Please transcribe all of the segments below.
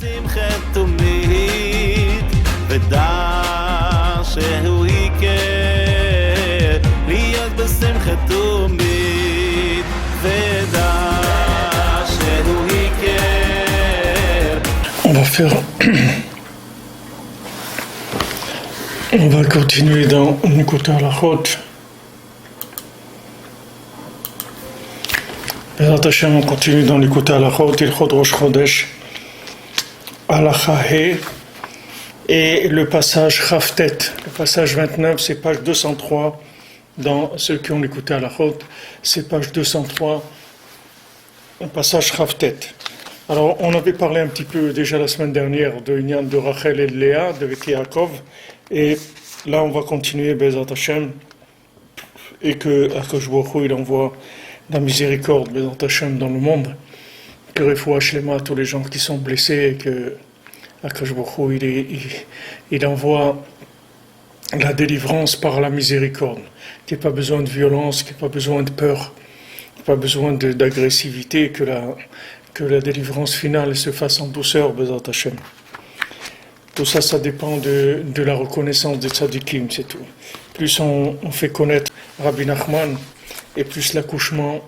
שמחת תמיד ודע שהוא יקר להיות בשמחת תמיד ודע שהוא יקר. On va faire on va continuer dans Nikutei Halachot. Bezrat Hashem, on continue dans Nikutei Halachot, Ilchot Rosh Chodesh, Halacha He, et le passage Chavtet. Le passage 29, c'est page 203 dans ceux qui ont Nikutei Halachot, c'est page 203, le passage Chavtet. Alors, on avait parlé un petit peu déjà la semaine dernière de l'union de Rachel et de Léa, de Yaakov, et là on va continuer Bezrat Hashem, et que Akadosh Baruch Hu, il envoie la miséricorde Bezrat Hashem dans le monde, que Refoua Shlema à tous les gens qui sont blessés, et que Akadosh Baruch Hu, il envoie la délivrance par la miséricorde, qu'il n'y ait pas besoin de violence, qu'il n'y ait pas besoin de peur, qu'il n'y ait pas besoin d'agressivité, que la délivrance finale se fasse en douceur, Bezrat Hashem. Tout ça, ça dépend de la reconnaissance des tzadikim, c'est tout. Plus on fait connaître Rabbi Nachman, et plus l'accouchement,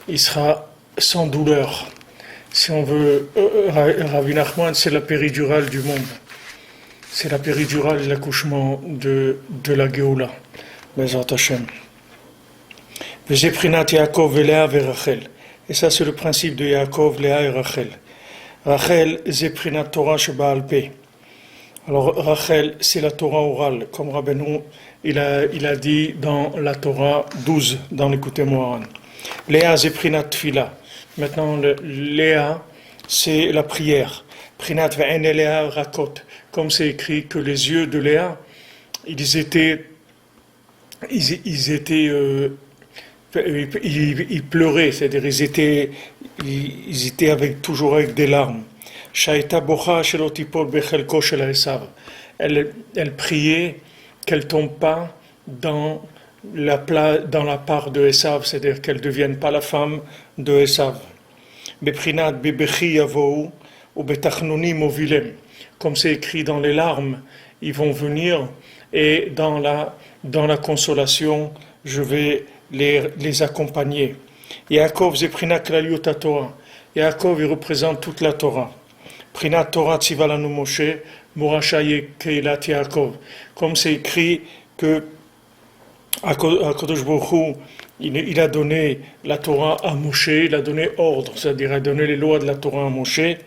il sera sans douleur. Si on veut, Rabbi Nachman, c'est la péridurale du monde. C'est la péridurale et l'accouchement de la Géoula, Bezrat Hashem. V'zeprinat Yaakov Léa Rachel. Et ça, c'est le principe de Yaakov, Léa et Rachel. Rachel, Zeprinat Torah Shebaal Peh. Alors, Rachel, c'est la Torah orale, comme Rabbeinu, il a dit dans la Torah 12, dans l'Écoutez Moharan. Léa, Zeprinat Tfila. Maintenant, Léa, c'est la prière. Prinat Ve'en Léa Rakot. Comme c'est écrit que les yeux de Léa, ils pleuraient, c'est-à-dire ils étaient toujours avec des larmes. Elle priait qu'elle ne tombe pas dans la part de Esav, c'est-à-dire qu'elle ne devienne pas la femme de Esav. Comme c'est écrit dans les larmes, ils vont venir, et dans la consolation, je vais les accompagner. Yaakov Zeprinat Klaliut Torah. Yaakov, il représente toute la Torah. Prinat Torah Tzivalanu Moshe, Morashaye Keilat Yaakov. Comme c'est écrit que Akadosh Baruch Hu, il a donné la Torah à Moshe, il a donné ordre, c'est-à-dire il a donné les lois de la Torah à Moshe,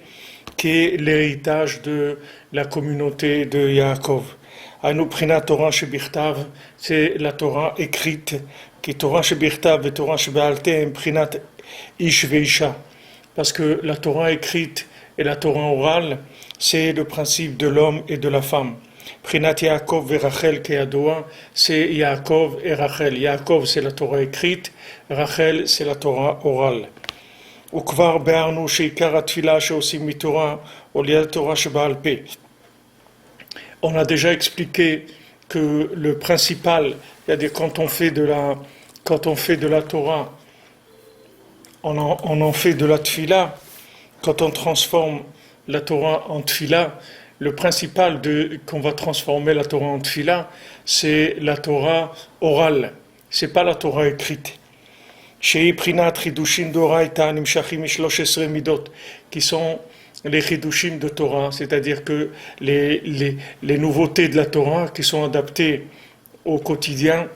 qui est l'héritage de la communauté de Yaakov. Anu Prinat Torah Shebirtav, c'est la Torah écrite, qui est Torah Shebirtav et Torah Shebe'al Peh, Prinat Ish Veisha. Parce que la Torah écrite et la Torah orale, c'est le principe de l'homme et de la femme. Prinat Yaakov et Rachel Keyadoa, c'est Yaakov et Rachel. Yaakov, c'est la Torah écrite, Rachel, c'est la Torah orale. Ukvar be'arnu sheikar atfila sheosim mitorah oliad Torah shebe'al peh. On a déjà expliqué que le principal, c'est-à-dire quand on fait de la Torah, on en fait de la tfila. Quand on transforme la Torah en tfila, le principal qu'on va transformer la Torah en tfila, c'est la Torah orale, c'est pas la Torah écrite. Shei prinat chidushim d'oraita nimshachim mishlosh midot, qui sont les chidushim de Torah, c'est-à-dire que les nouveautés de la Torah qui sont adaptées au quotidien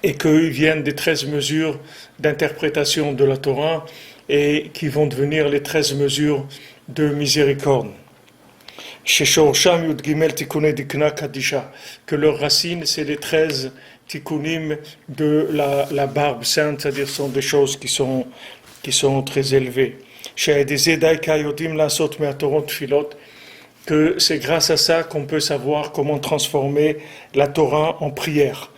et qu'ils viennent des 13 mesures d'interprétation de la Torah et qui vont devenir les 13 mesures de miséricorde. Que leur racine, c'est les 13 tikkunim de la barbe sainte, c'est-à-dire sont des choses qui sont très élevées. Que c'est grâce à ça qu'on peut savoir comment transformer la Torah en prière.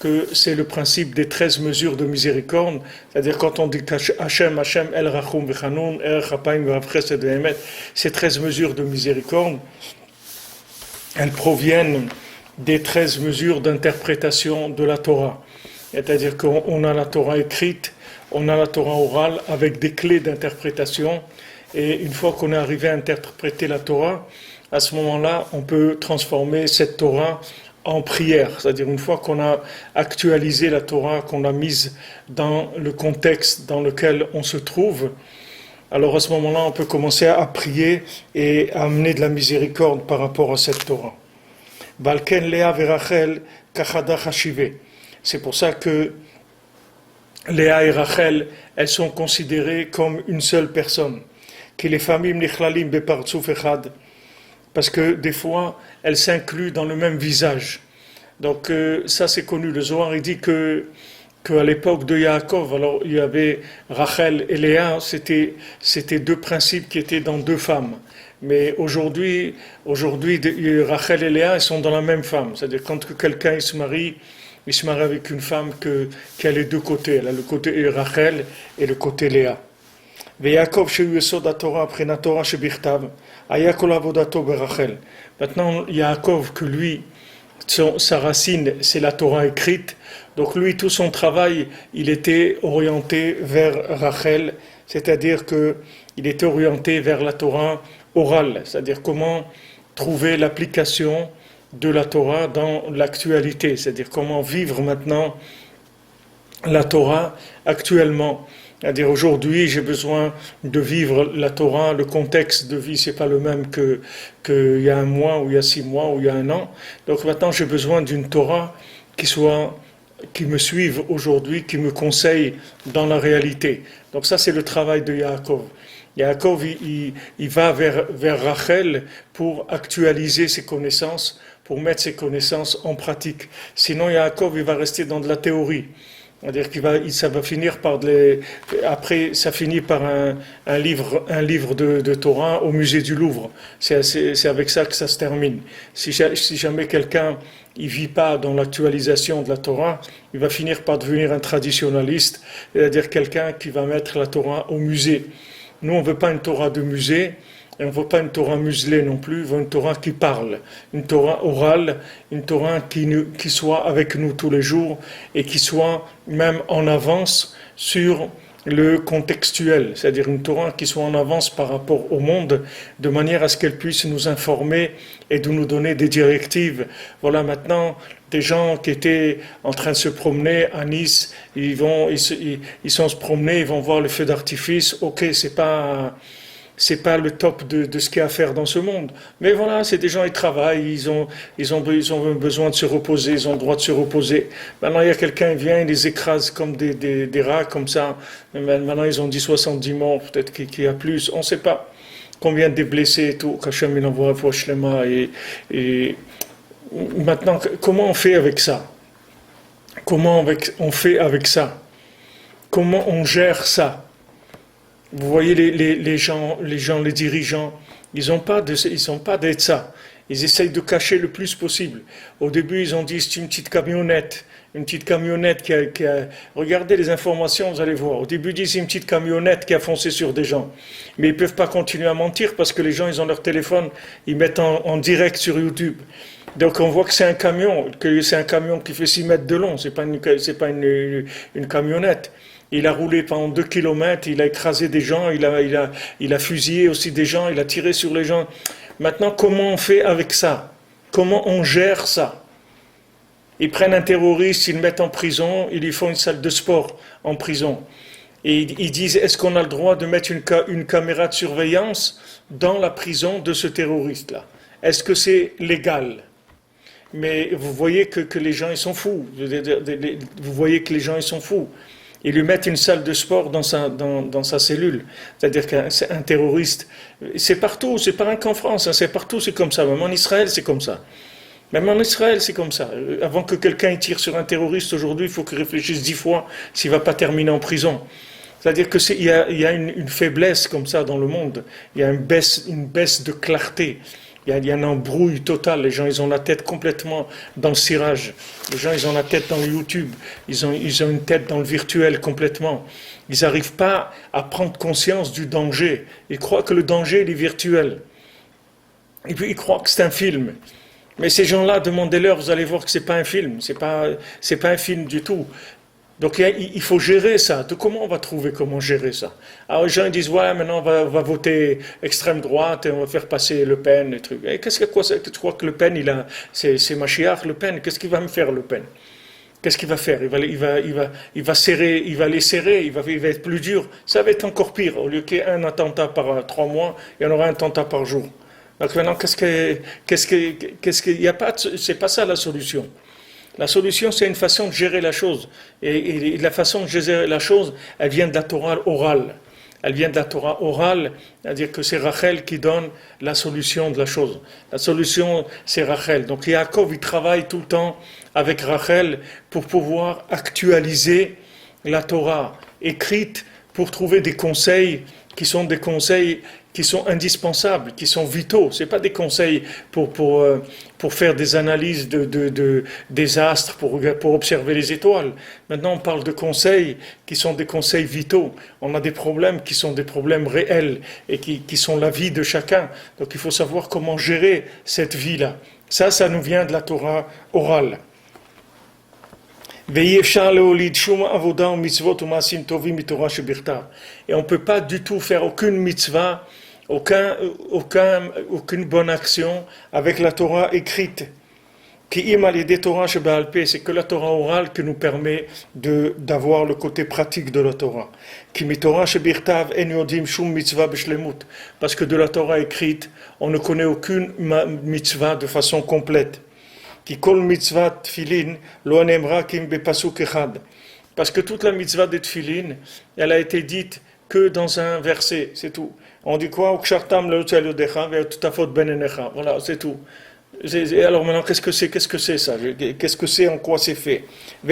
Que c'est le principe des 13 mesures de miséricorde, c'est-à-dire quand on dit Hashem, Hashem, El Rachum V'Chanun, El Chapaim V'Rav Chesed V'Emet, ces 13 mesures de miséricorde, elles proviennent des 13 mesures d'interprétation de la Torah. C'est-à-dire qu'on a la Torah écrite, on a la Torah orale avec des clés d'interprétation. Et une fois qu'on est arrivé à interpréter la Torah, à ce moment-là, on peut transformer cette Torah en prière. C'est-à-dire une fois qu'on a actualisé la Torah, qu'on l'a mise dans le contexte dans lequel on se trouve, alors à ce moment-là, on peut commencer à prier et à amener de la miséricorde par rapport à cette Torah. Balken Léa Verachel Kachada Hashive. C'est pour ça que Léa et Rachel, elles sont considérées comme une seule personne. Que les familles nichlalim bepartsouf echad, parce que des fois, elles s'incluent dans le même visage. Donc ça c'est connu. Le Zohar il dit qu'à l'époque de Yaakov, alors il y avait Rachel et Léa, c'était deux principes qui étaient dans deux femmes. Mais aujourd'hui, Rachel et Léa, elles sont dans la même femme. C'est-à-dire quand quelqu'un il se marie avec une femme qui a les deux côtés. Elle a le côté Rachel et le côté Léa. Yaakov shehu yesod haTorah après Torah shebichtav aya kol avodato berachel. Maintenant Yaakov que lui sa racine c'est la Torah écrite, donc lui tout son travail il était orienté vers Rachel, c'est-à-dire que il était orienté vers la Torah orale, c'est-à-dire comment trouver l'application de la Torah dans l'actualité, c'est-à-dire comment vivre maintenant la Torah actuellement. C'est-à-dire aujourd'hui, j'ai besoin de vivre la Torah, le contexte de vie, c'est pas le même qu'il y a un mois, ou il y a 6 mois, ou il y a un an. Donc maintenant, j'ai besoin d'une Torah qui me suive aujourd'hui, qui me conseille dans la réalité. Donc ça, c'est le travail de Yaakov. Yaakov, il va vers Rachel pour actualiser ses connaissances, pour mettre ses connaissances en pratique. Sinon, Yaakov, il va rester dans de la théorie. C'est-à-dire ça va finir par après, ça finit par un livre de Torah au musée du Louvre. C'est avec ça que ça se termine. Si jamais quelqu'un il vit pas dans l'actualisation de la Torah, il va finir par devenir un traditionnaliste, c'est-à-dire quelqu'un qui va mettre la Torah au musée. Nous, on veut pas une Torah de musée. Et on ne veut pas une Torah muselée non plus, on veut une Torah qui parle, une Torah orale, une Torah qui soit avec nous tous les jours et qui soit même en avance sur le contextuel, c'est-à-dire une Torah qui soit en avance par rapport au monde, de manière à ce qu'elle puisse nous informer et de nous donner des directives. Voilà, maintenant, des gens qui étaient en train de se promener à Nice, ils sont se promener, ils vont voir le feu d'artifice, ok, c'est pas le top de ce qu'il y a à faire dans ce monde. Mais voilà, c'est des gens, ils travaillent, ils ont besoin de se reposer, ils ont le droit de se reposer. Maintenant, il y a quelqu'un qui vient, il les écrase comme des rats, comme ça. Maintenant, ils ont dit 70 morts, peut-être qu'il y a plus, on ne sait pas. Combien de blessés et tout, qu'Hachem il envoie un Fouachlema. Et maintenant, comment on fait avec ça? Comment on fait avec ça? Comment on gère ça? Vous voyez les gens, les dirigeants, ils sont pas d'être ça. Ils essayent de cacher le plus possible. Au début, ils ont dit c'est une petite camionnette qui a... Regardez les informations, vous allez voir. Au début, ils disent c'est une petite camionnette qui a foncé sur des gens. Mais ils peuvent pas continuer à mentir parce que les gens, ils ont leur téléphone, ils mettent en direct sur YouTube. Donc on voit que c'est un camion qui fait 6 mètres de long. C'est pas une camionnette. Il a roulé pendant 2 kilomètres, il a écrasé des gens, il a fusillé aussi des gens, il a tiré sur les gens. Maintenant, comment on fait avec ça? Comment on gère ça? Ils prennent un terroriste, ils le mettent en prison, ils lui font une salle de sport en prison. Et ils disent, est-ce qu'on a le droit de mettre une caméra de surveillance dans la prison de ce terroriste-là? Est-ce que c'est légal? Mais vous voyez que les gens, ils sont fous. Vous voyez que les gens, ils sont fous. Ils lui mettent une salle de sport dans sa cellule. C'est-à-dire qu'un terroriste, c'est partout, c'est pas rien qu'en France, c'est partout, c'est comme ça. Même en Israël, c'est comme ça. Même en Israël, c'est comme ça. Avant que quelqu'un tire sur un terroriste aujourd'hui, il faut qu'il réfléchisse 10 fois s'il ne va pas terminer en prison. C'est-à-dire qu'il y a une faiblesse comme ça dans le monde. Il y a une baisse de clarté. Il y a une embrouille totale. Les gens, ils ont la tête complètement dans le cirage. Les gens, ils ont la tête dans le YouTube. Ils ont une tête dans le virtuel complètement. Ils n'arrivent pas à prendre conscience du danger. Ils croient que le danger, il est virtuel. Et puis, ils croient que c'est un film. Mais ces gens-là, demandez-leur, vous allez voir que c'est pas un film. C'est pas un film du tout. Donc il faut gérer ça. Comment on va trouver comment gérer ça? Alors les gens disent, ouais, maintenant on va voter extrême droite et on va faire passer Le Pen, et trucs. Et qu'est-ce que quoi, tu crois que Le Pen, c'est Mashiach, Le Pen? Qu'est-ce qu'il va me faire, Le Pen? Qu'est-ce qu'il va faire? Il va serrer, il va les serrer, il va être plus dur. Ça va être encore pire. Au lieu qu'il y ait un attentat par 3 mois, il y en aura un attentat par jour. Donc maintenant, il y a pas, c'est pas ça la solution. La solution, c'est une façon de gérer la chose. Et la façon de gérer la chose, elle vient de la Torah orale. Elle vient de la Torah orale, c'est-à-dire que c'est Rachel qui donne la solution de la chose. La solution, c'est Rachel. Donc Yaakov, il travaille tout le temps avec Rachel pour pouvoir actualiser la Torah écrite, pour trouver des conseils qui sont indispensables, qui sont vitaux. Ce n'est pas des conseils pour faire des analyses des astres, pour observer les étoiles. Maintenant, on parle de conseils qui sont des conseils vitaux. On a des problèmes qui sont des problèmes réels et qui sont la vie de chacun. Donc il faut savoir comment gérer cette vie-là. Ça nous vient de la Torah orale. Et on ne peut pas du tout faire aucune mitzvah, aucune bonne action avec la Torah écrite. C'est que la Torah orale qui nous permet d'avoir le côté pratique de la Torah. Parce que de la Torah écrite, on ne connaît aucune mitzvah de façon complète. Parce que toute la mitzvah de tfilin, elle a été dite que dans un verset, c'est tout. On dit quoi? Voilà, c'est tout. Alors maintenant, qu'est-ce que c'est ça? Qu'est-ce que c'est, en quoi c'est fait? On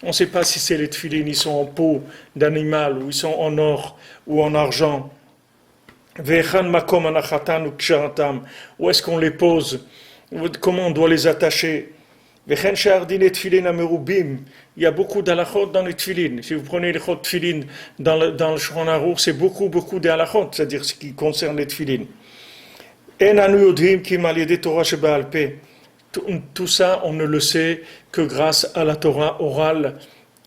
ne sait pas si c'est les tfilin, ils sont en peau d'animal, ou ils sont en or, ou en argent. Où est-ce qu'on les pose? Comment on doit les attacher? Il y a beaucoup d'halachot dans les tfilin. Si vous prenez les tfilin dans le Shulchan Aruch, c'est beaucoup d'halachot, c'est-à-dire ce qui concerne les tfilin. Tout ça, on ne le sait que grâce à la Torah orale,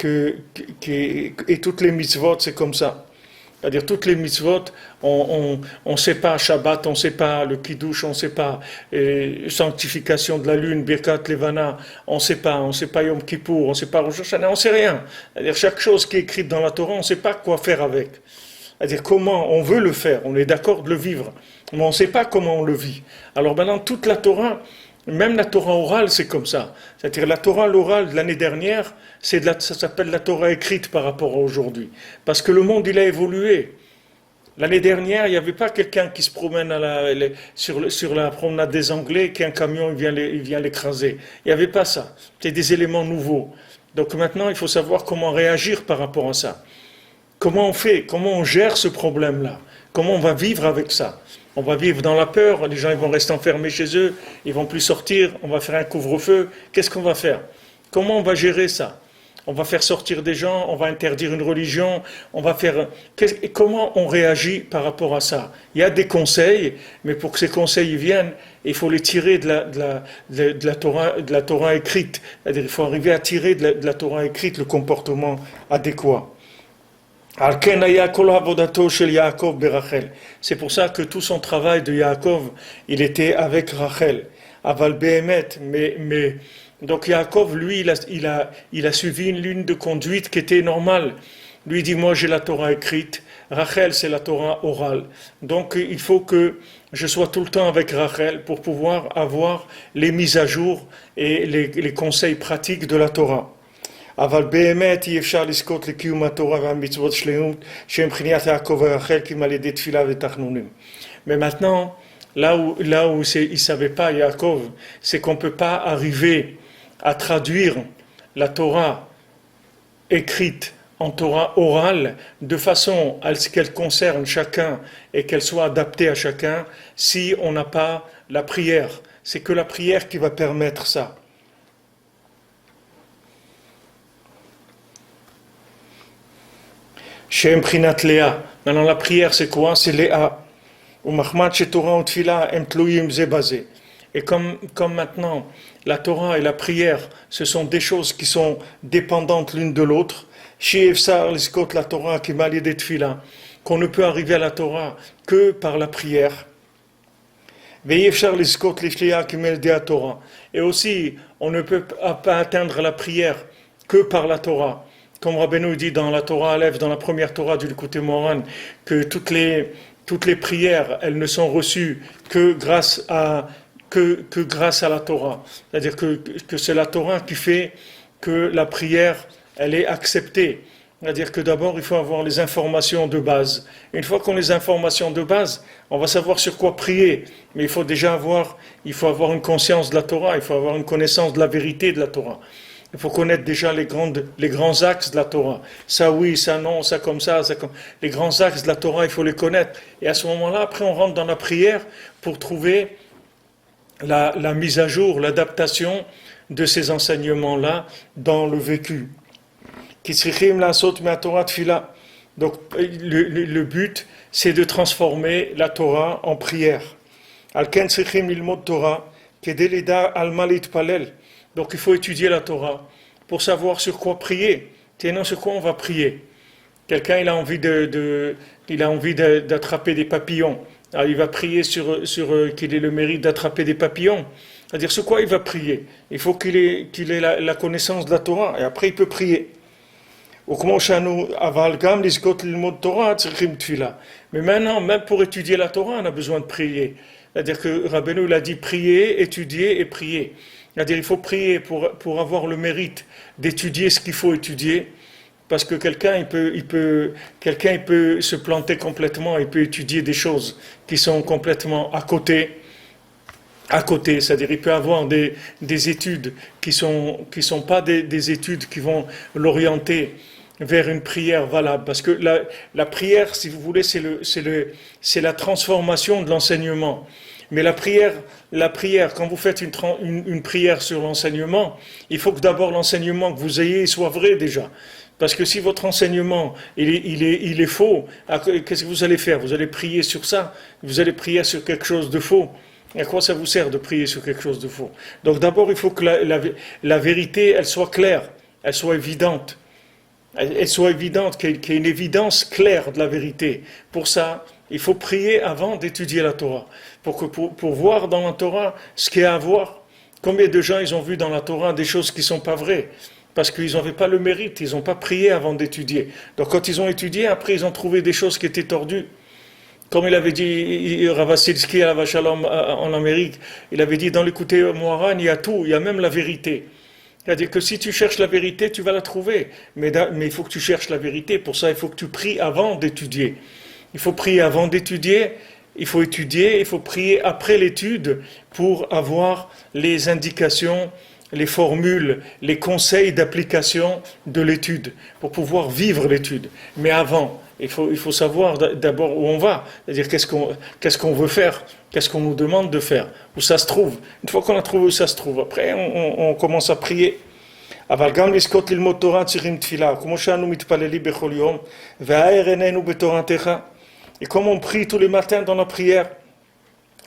et toutes les mitzvot, c'est comme ça. C'est-à-dire toutes les mitzvot, on ne sait pas Shabbat, on ne sait pas le Kiddush, on ne sait pas sanctification de la lune, Birkat Levana, on ne sait pas Yom Kippour, on ne sait pas Rosh Hashanah, on ne sait rien. C'est-à-dire chaque chose qui est écrite dans la Torah, on ne sait pas quoi faire avec. C'est-à-dire comment on veut le faire, on est d'accord de le vivre, mais on ne sait pas comment on le vit. Alors maintenant, toute la Torah, même la Torah orale, c'est comme ça. C'est-à-dire la Torah orale de l'année dernière, ça s'appelle la Torah écrite par rapport à aujourd'hui. Parce que le monde, il a évolué. L'année dernière, il n'y avait pas quelqu'un qui se promène sur la promenade des Anglais, qu'un camion il vient l'écraser. Il n'y avait pas ça. C'était des éléments nouveaux. Donc maintenant, il faut savoir comment réagir par rapport à ça. Comment on fait? Comment on gère ce problème-là? Comment on va vivre avec ça? On va vivre dans la peur, les gens ils vont rester enfermés chez eux, ils vont plus sortir, on va faire un couvre-feu. Qu'est-ce qu'on va faire? Comment on va gérer ça? On va faire sortir des gens, on va interdire une religion, comment on réagit par rapport à ça? Il y a des conseils, mais pour que ces conseils viennent, il faut les tirer de la Torah écrite. C'est-à-dire, il faut arriver à tirer de la Torah écrite le comportement adéquat. C'est pour ça que tout son travail de Yaakov, il était avec Rachel. Aval Behemet, mais donc Yaakov, lui, il a suivi une ligne de conduite qui était normale. Lui dit, moi j'ai la Torah écrite, Rachel c'est la Torah orale. Donc il faut que je sois tout le temps avec Rachel pour pouvoir avoir les mises à jour et les conseils pratiques de la Torah. אבל באמת אי אפשר לזכות לקיום התורה והמצוות שלמות שהם בחינת יעקב ורחל כי על ידי תפילה ותחנונים. Mais maintenant, là où il ne savait pas Yaakov, c'est qu'on ne peut pas arriver à traduire la Torah écrite en Torah orale de façon à ce qu'elle concerne chacun et qu'elle soit adaptée à chacun si on n'a pas la prière. C'est que la prière qui va permettre ça. Shem Prinat Léa. Maintenant, la prière, c'est quoi? C'est Léa. Ou Mahmad Torah ou Tfila, em tlouyim ze bazé. Et comme maintenant, la Torah et la prière, ce sont des choses qui sont dépendantes l'une de l'autre, la Torah qui qu'on ne peut arriver à la Torah que par la prière. Et aussi, on ne peut pas atteindre la prière que par la Torah. Comme Rabbeinu dit dans la Torah Aleph, dans la première Torah du Likutei Moharan, que toutes les prières, elles ne sont reçues que grâce à la Torah. C'est-à-dire que c'est la Torah qui fait que la prière, elle est acceptée. C'est-à-dire que d'abord, il faut avoir les informations de base. Une fois qu'on a les informations de base, on va savoir sur quoi prier. Mais il faut avoir une conscience de la Torah, il faut avoir une connaissance de la vérité de la Torah. Il faut connaître déjà les grands axes de la Torah. Ça oui, ça non, ça comme ça, ça comme... Les grands axes de la Torah, il faut les connaître. Et à ce moment-là, après, on rentre dans la prière pour trouver la mise à jour, l'adaptation de ces enseignements-là dans le vécu. Donc le but, c'est de transformer la Torah en prière. Donc il faut étudier la Torah pour savoir sur quoi prier. Tiens, sur quoi on va prier. Quelqu'un il a envie d'attraper des papillons. Alors, il va prier sur qu'il ait le mérite d'attraper des papillons. C'est-à-dire sur quoi il va prier. Il faut qu'il ait la connaissance de la Torah et après il peut prier. Mais maintenant, même pour étudier la Torah, on a besoin de prier. C'est-à-dire que Rabbeinu l'a dit prier, étudier et prier. C'est-à-dire il faut prier pour avoir le mérite d'étudier ce qu'il faut étudier. Parce que quelqu'un il peut se planter complètement, il peut étudier des choses qui sont complètement à côté, c'est-à-dire il peut avoir des études qui sont pas des études qui vont l'orienter vers une prière valable, parce que la prière, si vous voulez, c'est la transformation de l'enseignement. Mais la prière, quand vous faites une prière sur l'enseignement, il faut que d'abord l'enseignement que vous ayez soit vrai déjà. Parce que si votre enseignement il est faux, qu'est-ce que vous allez faire? Vous allez prier sur ça, vous allez prier sur quelque chose de faux. À quoi ça vous sert de prier sur quelque chose de faux? Donc d'abord, il faut que la vérité, elle soit claire, elle soit évidente. Elle soit évidente, qu'il y ait une évidence claire de la vérité. Pour ça, il faut prier avant d'étudier la Torah. Pour voir dans la Torah ce qu'il y a à voir. Combien de gens ils ont vu dans la Torah des choses qui ne sont pas vraies? Parce qu'ils n'avaient pas le mérite, ils n'ont pas prié avant d'étudier. Donc quand ils ont étudié, après ils ont trouvé des choses qui étaient tordues. Comme il avait dit Rav Vasilski à la Vachalom en Amérique, il avait dit dans l'Likutei Moharan, il y a tout, il y a même la vérité. C'est-à-dire que si tu cherches la vérité, tu vas la trouver. Mais il faut que tu cherches la vérité. Pour ça, il faut que tu pries avant d'étudier. Il faut prier avant d'étudier, il faut étudier, il faut prier après l'étude pour avoir les indications, les formules, les conseils d'application de l'étude, pour pouvoir vivre l'étude. Mais avant, il faut savoir d'abord où on va, c'est-à-dire qu'est-ce qu'on veut faire, qu'est-ce qu'on nous demande de faire, où ça se trouve. Une fois qu'on a trouvé où ça se trouve, après on commence à prier. אבל גם לזכות ללמוד תורה צריכים תפילה, כמו שאנו מתפללים בכל יום, והאר עינינו בתורתך. Et comme on prie tous les matins dans la prière,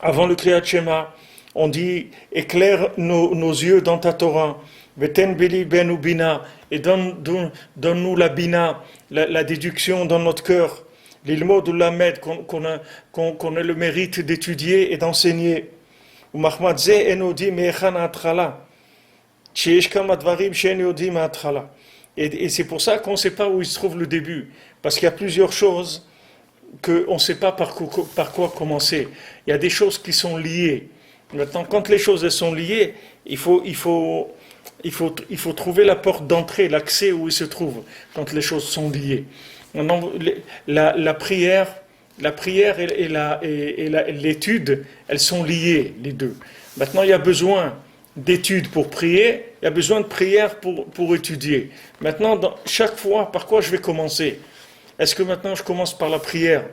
avant le Kriyat Shema, on dit éclaire nos yeux dans ta Torah, veten beli benu bina, et donne-nous la bina, la déduction dans notre cœur, l'ilmod ou l'amed, qu'on ait le mérite d'étudier et d'enseigner. Ou mahmad ze enodi me'echan atchala. Et c'est pour ça qu'on ne sait pas où il se trouve le début. Parce qu'il y a plusieurs choses qu'on ne sait pas par quoi commencer. Il y a des choses qui sont liées. Maintenant, quand les choses elles sont liées, il faut trouver la porte d'entrée, l'accès où il se trouve, quand les choses sont liées. Maintenant, la prière et l'étude, elles sont liées, les deux. Maintenant, il y a besoin d'études pour prier, il y a besoin de prière pour étudier. Maintenant, chaque fois, par quoi je vais commencer? Est-ce que maintenant je commence par la prière?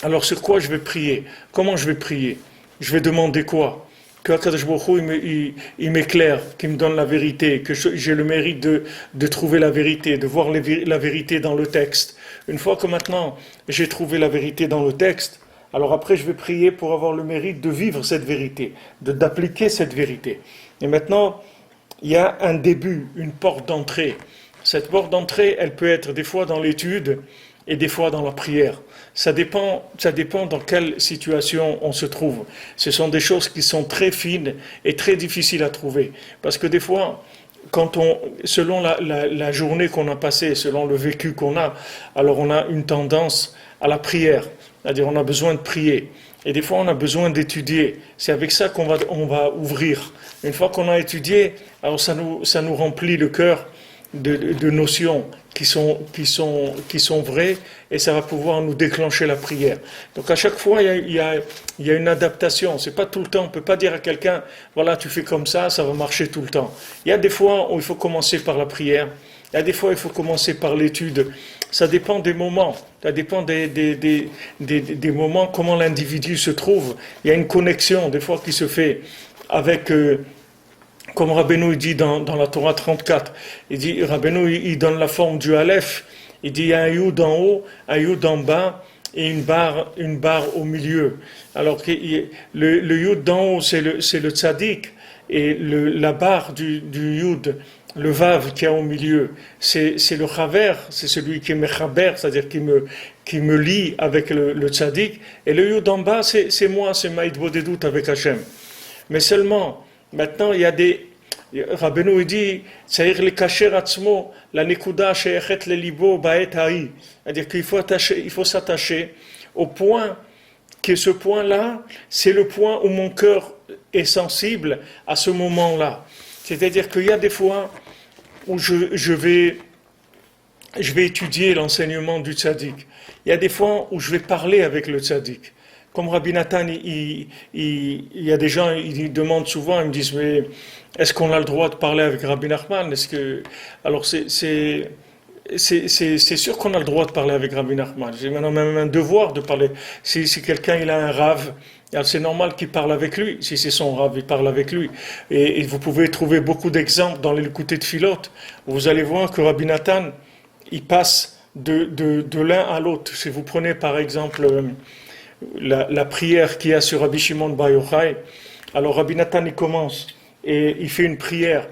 Alors sur quoi je vais prier? Comment je vais prier? Je vais demander quoi? Que Akadosh Baruch Hu, il m'éclaire, qu'il me donne la vérité, que j'ai le mérite de trouver la vérité, de voir la vérité dans le texte. Une fois que maintenant j'ai trouvé la vérité dans le texte, Alors après, je vais prier pour avoir le mérite de vivre cette vérité, d'appliquer cette vérité. Et maintenant, il y a un début, une porte d'entrée. Cette porte d'entrée, elle peut être des fois dans l'étude et des fois dans la prière. Ça dépend dans quelle situation on se trouve. Ce sont des choses qui sont très fines et très difficiles à trouver. Parce que des fois, selon la journée qu'on a passée, selon le vécu qu'on a, alors on a une tendance à la prière. C'est-à-dire on a besoin de prier. Et des fois on a besoin d'étudier. C'est avec ça on va ouvrir. Une fois qu'on a étudié, alors ça nous remplit le cœur de notions qui sont vraies, et ça va pouvoir nous déclencher la prière. Donc à chaque fois il y a une adaptation. C'est pas tout le temps. On peut pas dire à quelqu'un voilà, tu fais comme ça va marcher tout le temps. Il y a des fois où il faut commencer par la prière. Il y a des fois il faut commencer par l'étude. Ça dépend des moments. Ça dépend des moments, comment l'individu se trouve. Il y a une connexion des fois qui se fait avec comme Rabbeinu dit dans la Torah 34, il dit, Rabbeinu il donne la forme du Aleph, il dit il y a un Yud en haut, un Yud en bas et une barre au milieu. Alors que le Yud d'en haut c'est le Tzadik, et la barre du Yud, le Vav qui est au milieu, c'est le Chaver, c'est celui qui est Mechaber, c'est-à-dire qui me lie avec le Tzadik, et le Yud en bas c'est moi, c'est Maïd Bodedut avec Hachem. Mais seulement, maintenant, il y a Rabbeinu dit, c'est-à-dire le kasher atzmo, la nekuda she'echet le libo ba'et ha'i. C'est-à-dire qu'il faut s'attacher au point, que ce point-là, c'est le point où mon cœur est sensible à ce moment-là. C'est-à-dire qu'il y a des fois où je vais étudier l'enseignement du tzaddik. Il y a des fois où je vais parler avec le tzaddik. Comme Rabbi Nathan, il y a des gens, ils demandent souvent, ils me disent, mais est-ce qu'on a le droit de parler avec Rabbi Nachman? Alors c'est sûr qu'on a le droit de parler avec Rabbi Nachman. J'ai maintenant même un devoir de parler. Si quelqu'un il a un rave, alors c'est normal qu'il parle avec lui. Si c'est son rave, il parle avec lui. Et vous pouvez trouver beaucoup d'exemples dans les L'écouté de Philote. Vous allez voir que Rabbi Nathan, il passe de l'un à l'autre. Si vous prenez par exemple la prière qu'il y a sur Rabbi Shimon Bar Yochai, alors Rabbi Nathan il commence et il fait une prière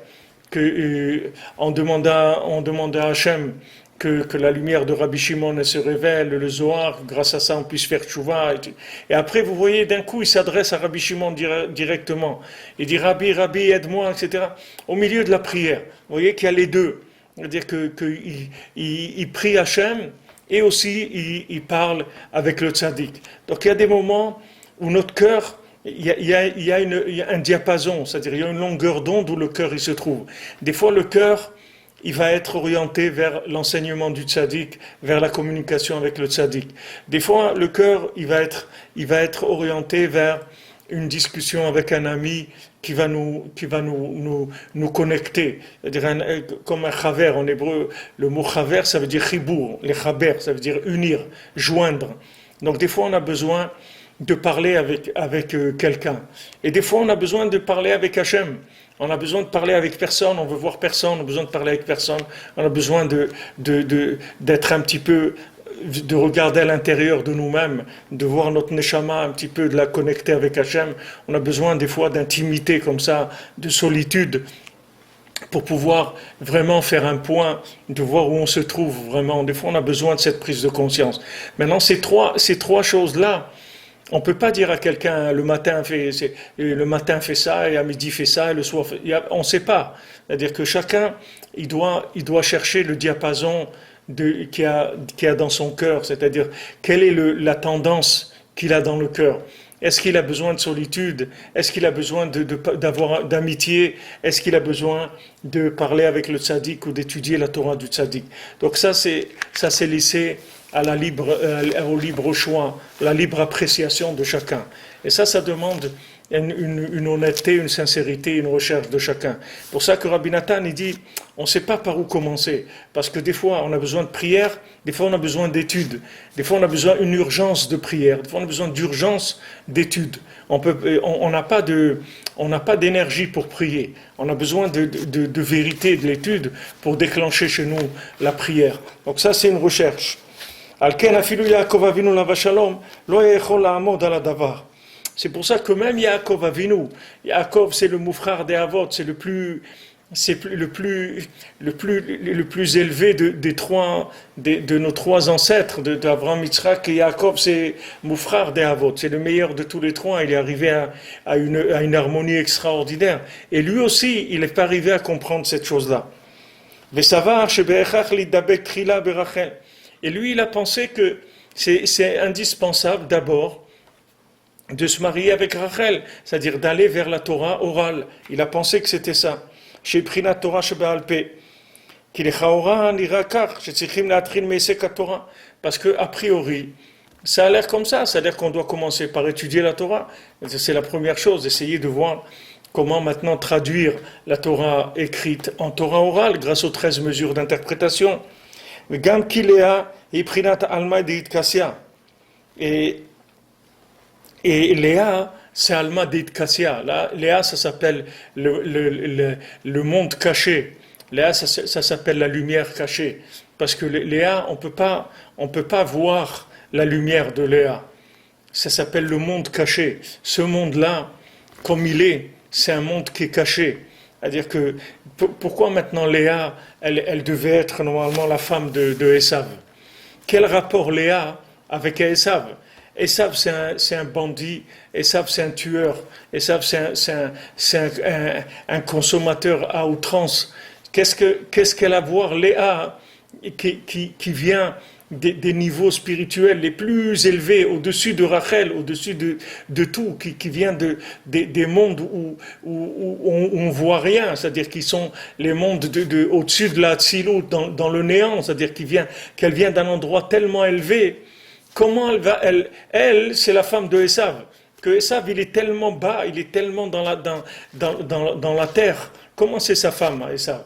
en demandant à Hachem que la lumière de Rabbi Shimon se révèle, le Zohar, grâce à ça on puisse faire tchouva. Et après vous voyez d'un coup il s'adresse à Rabbi Shimon directement. Il dit Rabbi aide-moi, etc. Au milieu de la prière, vous voyez qu'il y a les deux. C'est-à-dire qu'il prie Hachem et aussi il parle avec le tzaddik. Donc il y a des moments où notre cœur, il y a un diapason, c'est-à-dire il y a une longueur d'onde où le cœur il se trouve. Des fois le cœur il va être orienté vers l'enseignement du tzaddik, vers la communication avec le tzaddik. Des fois le cœur il va être orienté vers une discussion avec un ami qui va nous connecter. C'est-à-dire comme un chaver en hébreu, le mot chaver ça veut dire chibour, les chaber ça veut dire unir, joindre. Donc des fois on a besoin de parler avec quelqu'un. Et des fois on a besoin de parler avec Hachem. On a besoin de parler avec personne, on veut voir personne, on a besoin de parler avec personne, on a besoin d'être un petit peu, de regarder à l'intérieur de nous-mêmes, de voir notre neshama un petit peu, de la connecter avec Hachem. On a besoin des fois d'intimité comme ça, de solitude, pour pouvoir vraiment faire un point, de voir où on se trouve vraiment. Des fois on a besoin de cette prise de conscience. Maintenant ces trois choses-là, on ne peut pas dire à quelqu'un le matin fait ça et à midi fait ça et le soir fait, on ne sait pas. C'est-à-dire que chacun il doit chercher le diapason qu'il y a dans son cœur, c'est-à-dire quelle est la tendance qu'il a dans le cœur. Est-ce qu'il a besoin de solitude? Est-ce qu'il a besoin d'amitié? Est-ce qu'il a besoin de parler avec le tzaddik ou d'étudier la Torah du tzaddik? Donc ça c'est laissé au libre choix, la libre appréciation de chacun. Et ça demande une honnêteté, une sincérité, une recherche de chacun. Pour ça que Rabbi Nathan, il dit, on ne sait pas par où commencer. Parce que des fois, on a besoin de prière, des fois, on a besoin d'études. Des fois, on a besoin d'une urgence de prière. Des fois, on a besoin d'urgence d'études. On n'a pas d'énergie pour prier. On a besoin de vérité, de l'étude, pour déclencher chez nous la prière. Donc ça, c'est une recherche. Al ken afilu Yaakov Avinu lava shalom, lo yechol la'amod ala davar. C'est pour ça que même Yaakov Avinu, Yaakov c'est le moufrar des Avot, c'est le plus élevé de nos trois ancêtres, d'Abraham, Yitzhak et Yaakov, c'est moufrar des Avot, c'est le meilleur de tous les trois, il est arrivé à une harmonie extraordinaire. Et lui aussi, il n'est pas arrivé à comprendre cette chose-là. Et lui, il a pensé que c'est indispensable d'abord de se marier avec Rachel, c'est-à-dire d'aller vers la Torah orale. Il a pensé que c'était ça. Chez Prina Torah Shebe'al Peh. Parce que, a priori, ça a l'air comme ça, c'est-à-dire qu'on doit commencer par étudier la Torah. C'est la première chose, essayer de voir comment maintenant traduire la Torah écrite en Torah orale grâce aux 13 mesures d'interprétation. Gam Kilea et Prinat Alma Deit Kassia. Et Léa, c'est Alma Deit Kassia. Là, Léa, ça s'appelle le monde caché. Léa, ça s'appelle la lumière cachée. Parce que Léa, on peut pas voir la lumière de Léa. Ça s'appelle le monde caché. Ce monde-là, comme il est, c'est un monde qui est caché. C'est-à-dire que, pourquoi maintenant Léa, elle devait être normalement la femme de Esav? Quel rapport Léa avec Esav? Esav, c'est un bandit, Esav, c'est un tueur, Esav, c'est un consommateur à outrance. Qu'est-ce qu'elle a à voir, Léa, qui vient des niveaux spirituels les plus élevés, au-dessus de Rachel, au-dessus de tout, qui vient des mondes où on ne voit rien, c'est-à-dire qui sont les mondes au-dessus de la Tzilut, dans le néant, c'est-à-dire qu'elle vient d'un endroit tellement élevé. Comment elle, c'est la femme de Esav, que Esav, il est tellement bas, il est tellement dans la terre. Comment c'est sa femme, Esav?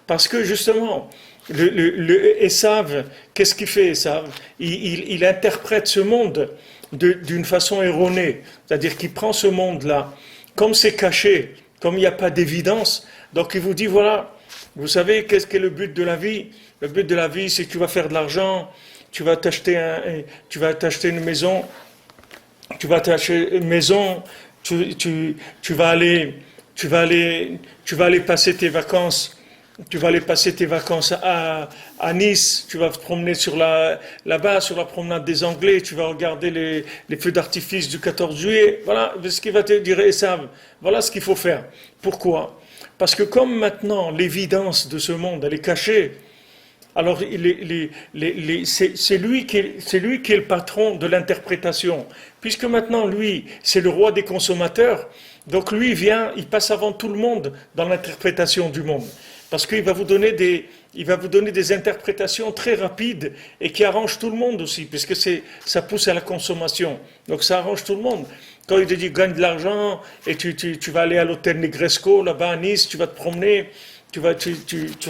Parce que justement, le Esav, qu'est-ce qu'il fait Esav? Il interprète ce monde d'une façon erronée, c'est-à-dire qu'il prend ce monde-là, comme c'est caché, comme il n'y a pas d'évidence, donc il vous dit, voilà, vous savez qu'est-ce qu'est le but de la vie? Le but de la vie, c'est que tu vas faire de l'argent, tu vas t'acheter une maison, tu vas aller passer tes vacances. Tu vas aller passer tes vacances à Nice, tu vas te promener là-bas, sur la promenade des Anglais, tu vas regarder les feux d'artifice du 14 juillet. Voilà ce qu'il va te dire Esav. Voilà ce qu'il faut faire. Pourquoi? Parce que comme maintenant l'évidence de ce monde, elle est cachée, alors c'est lui qui est le patron de l'interprétation. Puisque maintenant, lui, c'est le roi des consommateurs, donc lui vient, il passe avant tout le monde dans l'interprétation du monde. Parce qu'il va vous donner des interprétations très rapides et qui arrangent tout le monde aussi, puisque ça pousse à la consommation. Donc ça arrange tout le monde. Quand il te dit gagne de l'argent et tu vas aller à l'hôtel Negresco, là-bas à Nice, tu vas te promener, tu vas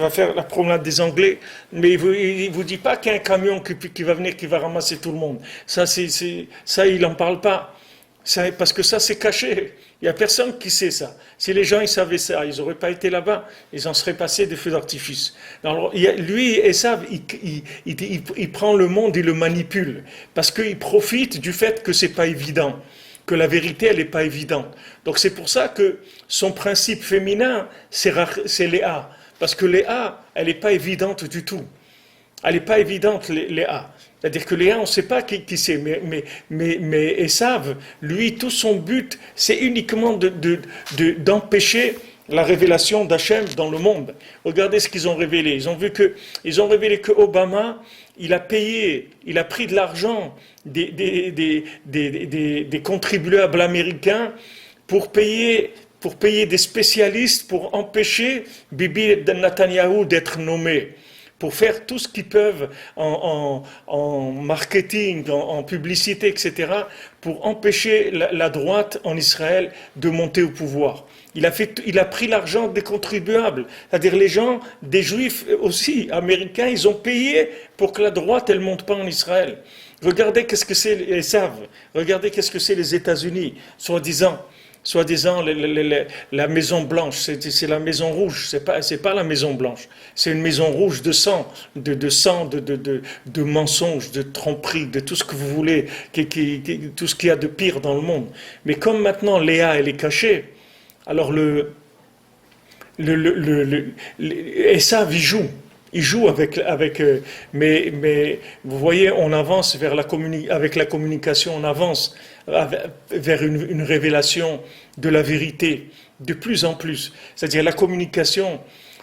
faire la promenade des Anglais, mais il vous dit pas qu'il y a un camion qui va venir, qui va ramasser tout le monde. Ça, il n'en parle pas. Parce que ça, c'est caché. Il n'y a personne qui sait ça. Si les gens ils savaient ça, ils n'auraient pas été là-bas, ils en seraient passés des feux d'artifice. Alors, lui, Esav, il prend le monde, il le manipule, parce qu'il profite du fait que c'est pas évident, que la vérité, elle n'est pas évidente. Donc c'est pour ça que son principe féminin, c'est Léa. Parce que Léa, elle n'est pas évidente du tout. Elle n'est pas évidente, Léa. C'est-à-dire que Léa, on ne sait pas qui c'est, mais Esav, lui, tout son but, c'est uniquement d'empêcher la révélation d'Hachem dans le monde. Regardez ce qu'ils ont révélé. Ils ont révélé que Obama, il a pris de l'argent des contribuables américains pour payer des spécialistes pour empêcher Bibi Netanyahou d'être nommé, pour faire tout ce qu'ils peuvent en marketing, en publicité, etc., pour empêcher la droite en Israël de monter au pouvoir. Il a pris l'argent des contribuables, c'est-à-dire les gens, des juifs aussi, américains, ils ont payé pour que la droite, elle ne monte pas en Israël. Regardez qu'est-ce que c'est Esav, regardez qu'est-ce que c'est les États-Unis, soi-disant soi-disant la Maison Blanche, c'est la Maison Rouge, c'est pas la Maison Blanche, c'est une Maison Rouge de sang, de mensonges, de tromperies, de tout ce que vous voulez, tout ce qu'il y a de pire dans le monde. Mais comme maintenant Léa, elle est cachée, alors Esav, il joue mais vous voyez, on avance avec la communication, on avance vers une révélation de la vérité de plus en plus. C'est-à-dire la communication,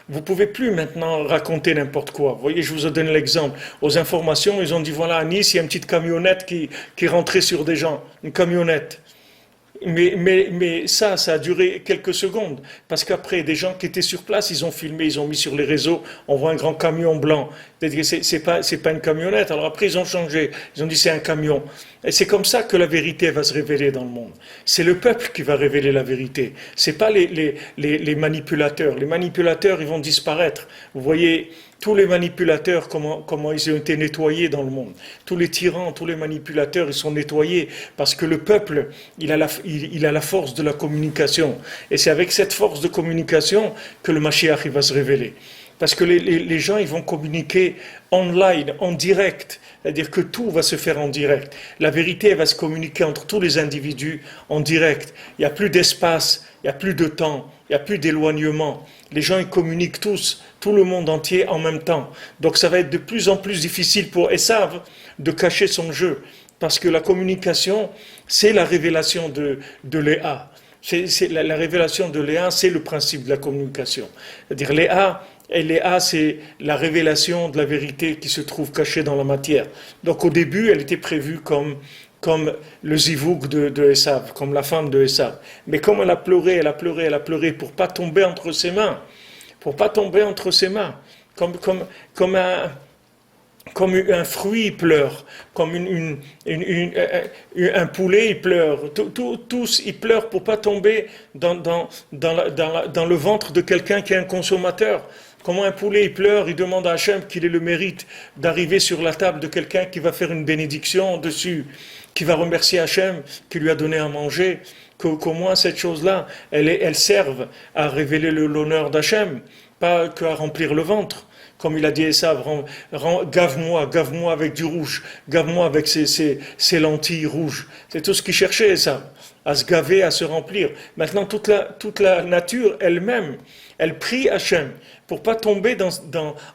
vous pouvez plus maintenant raconter n'importe quoi. Vous voyez, je vous ai donné l'exemple. Aux informations, ils ont dit voilà, à Nice, il y a une petite camionnette qui rentrait sur des gens, une camionnette. Mais ça a duré quelques secondes, parce qu'après, des gens qui étaient sur place, ils ont filmé, ils ont mis sur les réseaux, on voit un grand camion blanc. C'est pas une camionnette. Alors après, ils ont changé, ils ont dit c'est un camion. Et c'est comme ça que la vérité va se révéler dans le monde. C'est le peuple qui va révéler la vérité. C'est pas les manipulateurs. Les manipulateurs, ils vont disparaître. Vous voyez, tous les manipulateurs, comment ils ont été nettoyés dans le monde. Tous les tyrans, tous les manipulateurs, ils sont nettoyés parce que le peuple, il a la force de la communication. Et c'est avec cette force de communication que le Mashiach il va se révéler. Parce que les gens, ils vont communiquer online, en direct. C'est-à-dire que tout va se faire en direct. La vérité, elle va se communiquer entre tous les individus en direct. Il n'y a plus d'espace, il n'y a plus de temps, il n'y a plus d'éloignement. Les gens, ils communiquent tous, tout le monde entier en même temps. Donc ça va être de plus en plus difficile pour Esav de cacher son jeu. Parce que la communication, c'est la révélation de Léa. La révélation de Léa, c'est le principe de la communication. C'est-à-dire Léa, c'est la révélation de la vérité qui se trouve cachée dans la matière. Donc au début, elle était prévue comme le zivouk de Esav, comme la femme de Esav. Mais comme elle a pleuré pour pas tomber entre ses mains, comme un fruit pleure, comme un poulet il pleure, tous ils pleurent pour pas tomber dans le ventre de quelqu'un qui est un consommateur. Comment un poulet il pleure, il demande à Hachem qu'il ait le mérite d'arriver sur la table de quelqu'un qui va faire une bénédiction dessus, qui va remercier Hachem, qui lui a donné à manger, qu'au moins cette chose-là, elle serve à révéler l'honneur d'Hachem, pas qu'à remplir le ventre. Comme il a dit Esav, gave-moi avec du rouge, gave-moi avec ces lentilles rouges. C'est tout ce qu'il cherchait, Esav, à se gaver, à se remplir. Maintenant, toute la nature elle-même, elle prie Hachem pour pas tomber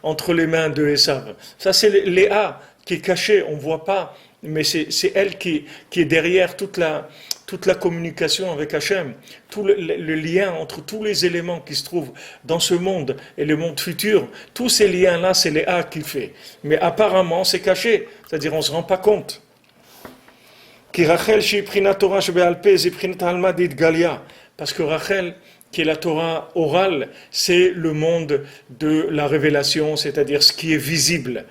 entre les mains de Esav. Ça, c'est Léa qui est cachée, on ne voit pas, mais c'est elle qui est derrière toute la communication avec Hachem, tout le lien entre tous les éléments qui se trouvent dans ce monde et le monde futur, tous ces liens-là, c'est Léa qui fait. Mais apparemment, c'est caché, c'est-à-dire on ne se rend pas compte. Parce que Rachel, qui est la Torah orale, c'est le monde de la révélation, c'est-à-dire ce qui est visible.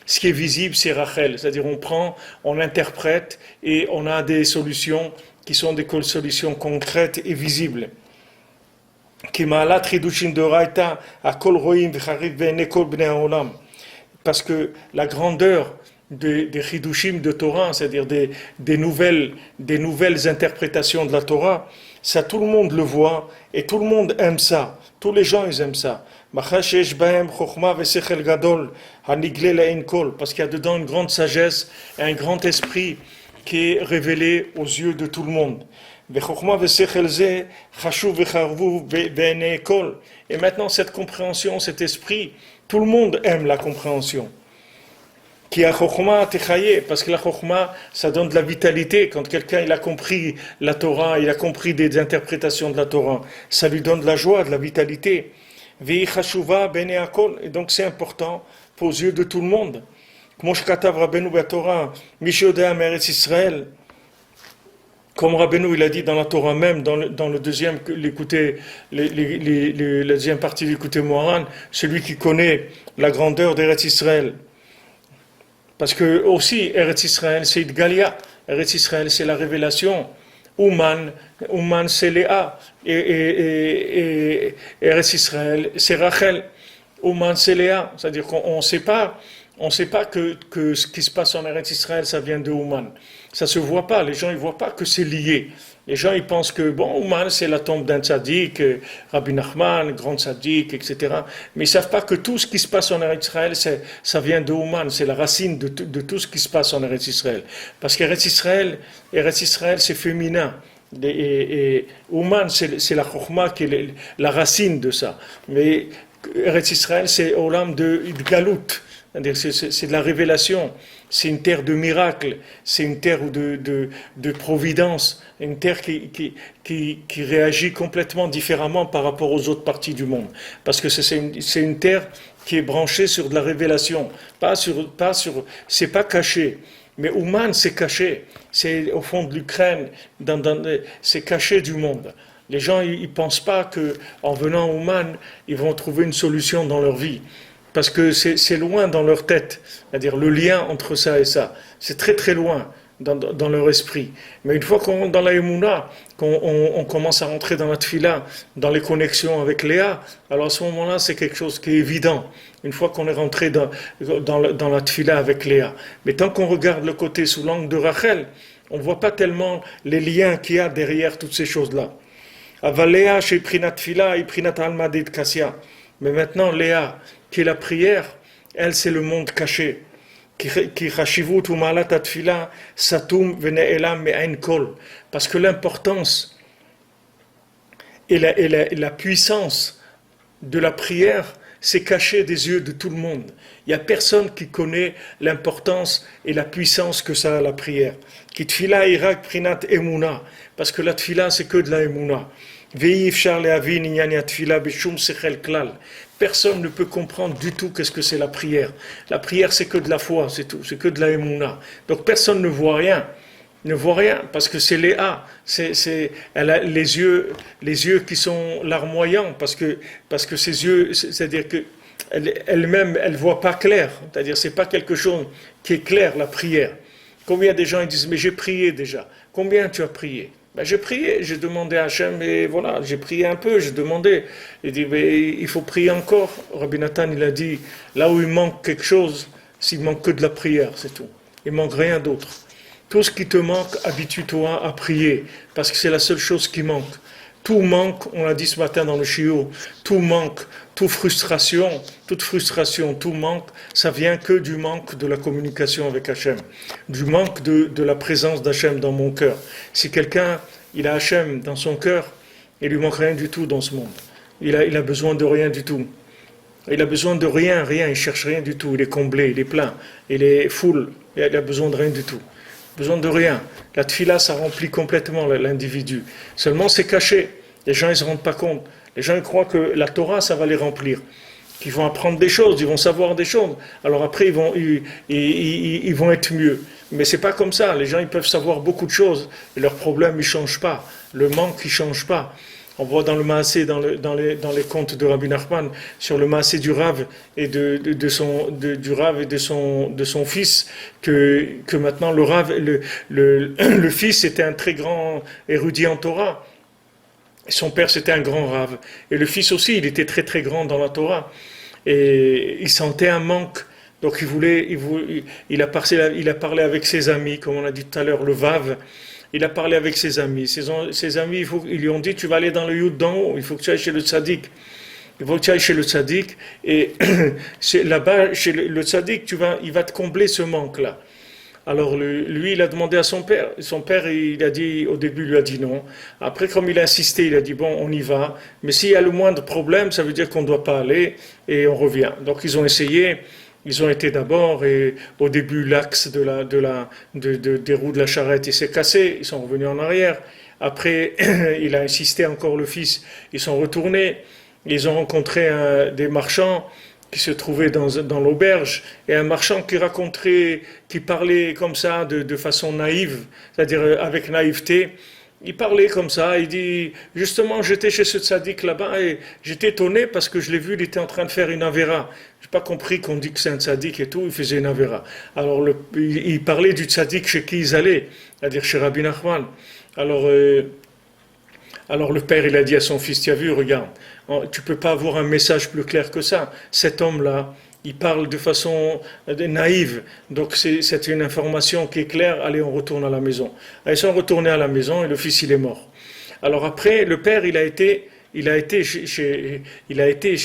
Ce qui est visible, c'est Rachel, c'est-à-dire on interprète et on a des solutions qui sont des solutions concrètes et visibles. Parce que la grandeur des chidushim de Torah, c'est-à-dire des nouvelles interprétations de la Torah, ça tout le monde le voit et tout le monde aime ça. Tous les gens ils aiment ça. Parce qu'il y a dedans une grande sagesse et un grand esprit qui est révélé aux yeux de tout le monde. Et maintenant cette compréhension, cet esprit, tout le monde aime la compréhension. Parce que la chokhma, ça donne de la vitalité. Quand quelqu'un il a compris la Torah, il a compris des interprétations de la Torah, ça lui donne de la joie, de la vitalité. Et donc c'est important aux yeux de tout le monde. Comme Rabbeinu il a dit dans la Torah même, dans le deuxième, la deuxième partie de l'écouter Moharan, celui qui connaît la grandeur d'Eretz Israël. Parce que aussi, Eretz Israël, c'est Idgalia. Eretz Israël, c'est la révélation. Ouman, c'est Léa. Et Eretz Israël, c'est Rachel. Ouman, c'est Léa. C'est-à-dire qu'on ne sait pas que ce qui se passe en Eretz Israël, ça vient de Ouman. Ça se voit pas. Les gens, ils voient pas que c'est lié. Les gens, ils pensent que, bon, Ouman, c'est la tombe d'un tzaddik, Rabbi Nachman, grand tzaddik, etc. Mais ils savent pas que tout ce qui se passe en Eretz Israël, ça vient de Ouman. C'est la racine de tout ce qui se passe en Eretz Israël. Parce qu'Eretz Israël, c'est féminin. Et Ouman, c'est la chokhma qui est la racine de ça. Mais Eretz Israël, c'est Olam de Galout. C'est de la révélation, c'est une terre de miracles, c'est une terre de providence, une terre qui réagit complètement différemment par rapport aux autres parties du monde. Parce que c'est une terre qui est branchée sur de la révélation, c'est pas caché. Mais Ouman, c'est caché, c'est au fond de l'Ukraine, c'est caché du monde. Les gens, ils pensent pas qu'en venant à Ouman, ils vont trouver une solution dans leur vie. Parce que c'est loin dans leur tête, c'est-à-dire le lien entre ça et ça. C'est très très loin dans leur esprit. Mais une fois qu'on dans la Emouna, qu'on commence à rentrer dans la Tfila, dans les connexions avec Léa, alors à ce moment-là, c'est quelque chose qui est évident. Une fois qu'on est rentré dans la Tfila avec Léa. Mais tant qu'on regarde le côté sous l'angle de Rachel, on ne voit pas tellement les liens qu'il y a derrière toutes ces choses-là. Avaléa chez Prinat Tfila et Prinat Almadit Kassia. Mais maintenant, Léa, qui est la prière, elle, c'est le monde caché. Parce que l'importance et la puissance de la prière, c'est caché des yeux de tout le monde. Il n'y a personne qui connaît l'importance et la puissance que ça a la prière. Parce que la tfila, c'est que de la emuna. Personne ne peut comprendre du tout qu'est-ce que c'est la prière. La prière, c'est que de la foi, c'est tout, c'est que de la émouna. Donc personne ne voit rien, parce que c'est Léa, elle a les yeux qui sont larmoyants, parce que ses yeux, c'est-à-dire que elle-même, elle voit pas clair. C'est-à-dire, c'est pas quelque chose qui est clair, la prière. Combien de gens ils disent, mais j'ai prié déjà. Combien tu as prié? Ben, j'ai prié, j'ai demandé à Hachem, et voilà, j'ai prié un peu, j'ai demandé. Il dit, mais il faut prier encore. Rabbi Nathan, il a dit, là où il manque quelque chose, s'il manque que de la prière, c'est tout. Il manque rien d'autre. Tout ce qui te manque, habitue-toi à prier, parce que c'est la seule chose qui manque. Tout manque, on l'a dit ce matin dans le shiur, tout manque, toute frustration, tout manque, ça vient que du manque de la communication avec Hachem, du manque de la présence d'Hachem dans mon cœur. Si quelqu'un, il a Hachem dans son cœur, il lui manque rien du tout dans ce monde. Il a besoin de rien du tout. Il a besoin de rien, il cherche rien du tout, il est comblé, il est plein, il est full, il a besoin de rien du tout. Besoin de rien. La tfila, ça remplit complètement l'individu. Seulement, c'est caché. Les gens, ils ne se rendent pas compte. Les gens, ils croient que la Torah, ça va les remplir. Qu'ils vont apprendre des choses, ils vont savoir des choses. Alors après, ils vont être mieux. Mais c'est pas comme ça. Les gens, ils peuvent savoir beaucoup de choses. Et leurs problèmes, ils ne changent pas. Le manque, il ne change pas. On voit dans le Maasé, dans les contes de Rabbi Nachman, sur le Maasé du Rav et du Rav et de son fils, que maintenant le Rav, le fils était un très grand érudit en Torah. Son père, c'était un grand Rav. Et le fils aussi, il était très très grand dans la Torah. Et il sentait un manque. Donc il a parlé avec ses amis, comme on a dit tout à l'heure, le Vav. Il a parlé avec ses amis. Ses amis, ils lui ont dit, tu vas aller dans le Yud d'en haut, il faut que tu ailles chez le tzaddik. Il faut que tu ailles chez le tzaddik, et là-bas, chez le tzaddik, il va te combler ce manque-là. Alors lui, il a demandé à son père. Son père, au début, il lui a dit non. Après, comme il a insisté, il a dit, bon, on y va. Mais s'il y a le moindre problème, ça veut dire qu'on ne doit pas aller, et on revient. Donc ils ont essayé. Ils ont été d'abord, et au début, l'axe des roues de la charrette, il s'est cassé, ils sont revenus en arrière. Après, il a insisté encore le fils, ils sont retournés. Ils ont rencontré des marchands qui se trouvaient dans l'auberge, et un marchand qui parlait comme ça, de façon naïve, c'est-à-dire avec naïveté. Il parlait comme ça, il dit, justement, j'étais chez ce tzaddik là-bas et j'étais étonné parce que je l'ai vu, il était en train de faire une avéra. Je n'ai pas compris qu'on dit que c'est un tzaddik et tout, il faisait une avéra. Alors, il parlait du tzaddik chez qui ils allaient, c'est-à-dire chez Rabbi Nachman. Alors, Alors le père, il a dit à son fils, tu as vu, regarde, tu peux pas avoir un message plus clair que ça. Cet homme-là, il parle de façon naïve, donc c'est une information qui est claire, allez, on retourne à la maison. Ils sont retournés à la maison et le fils, il est mort. Alors après, le père, il a été chez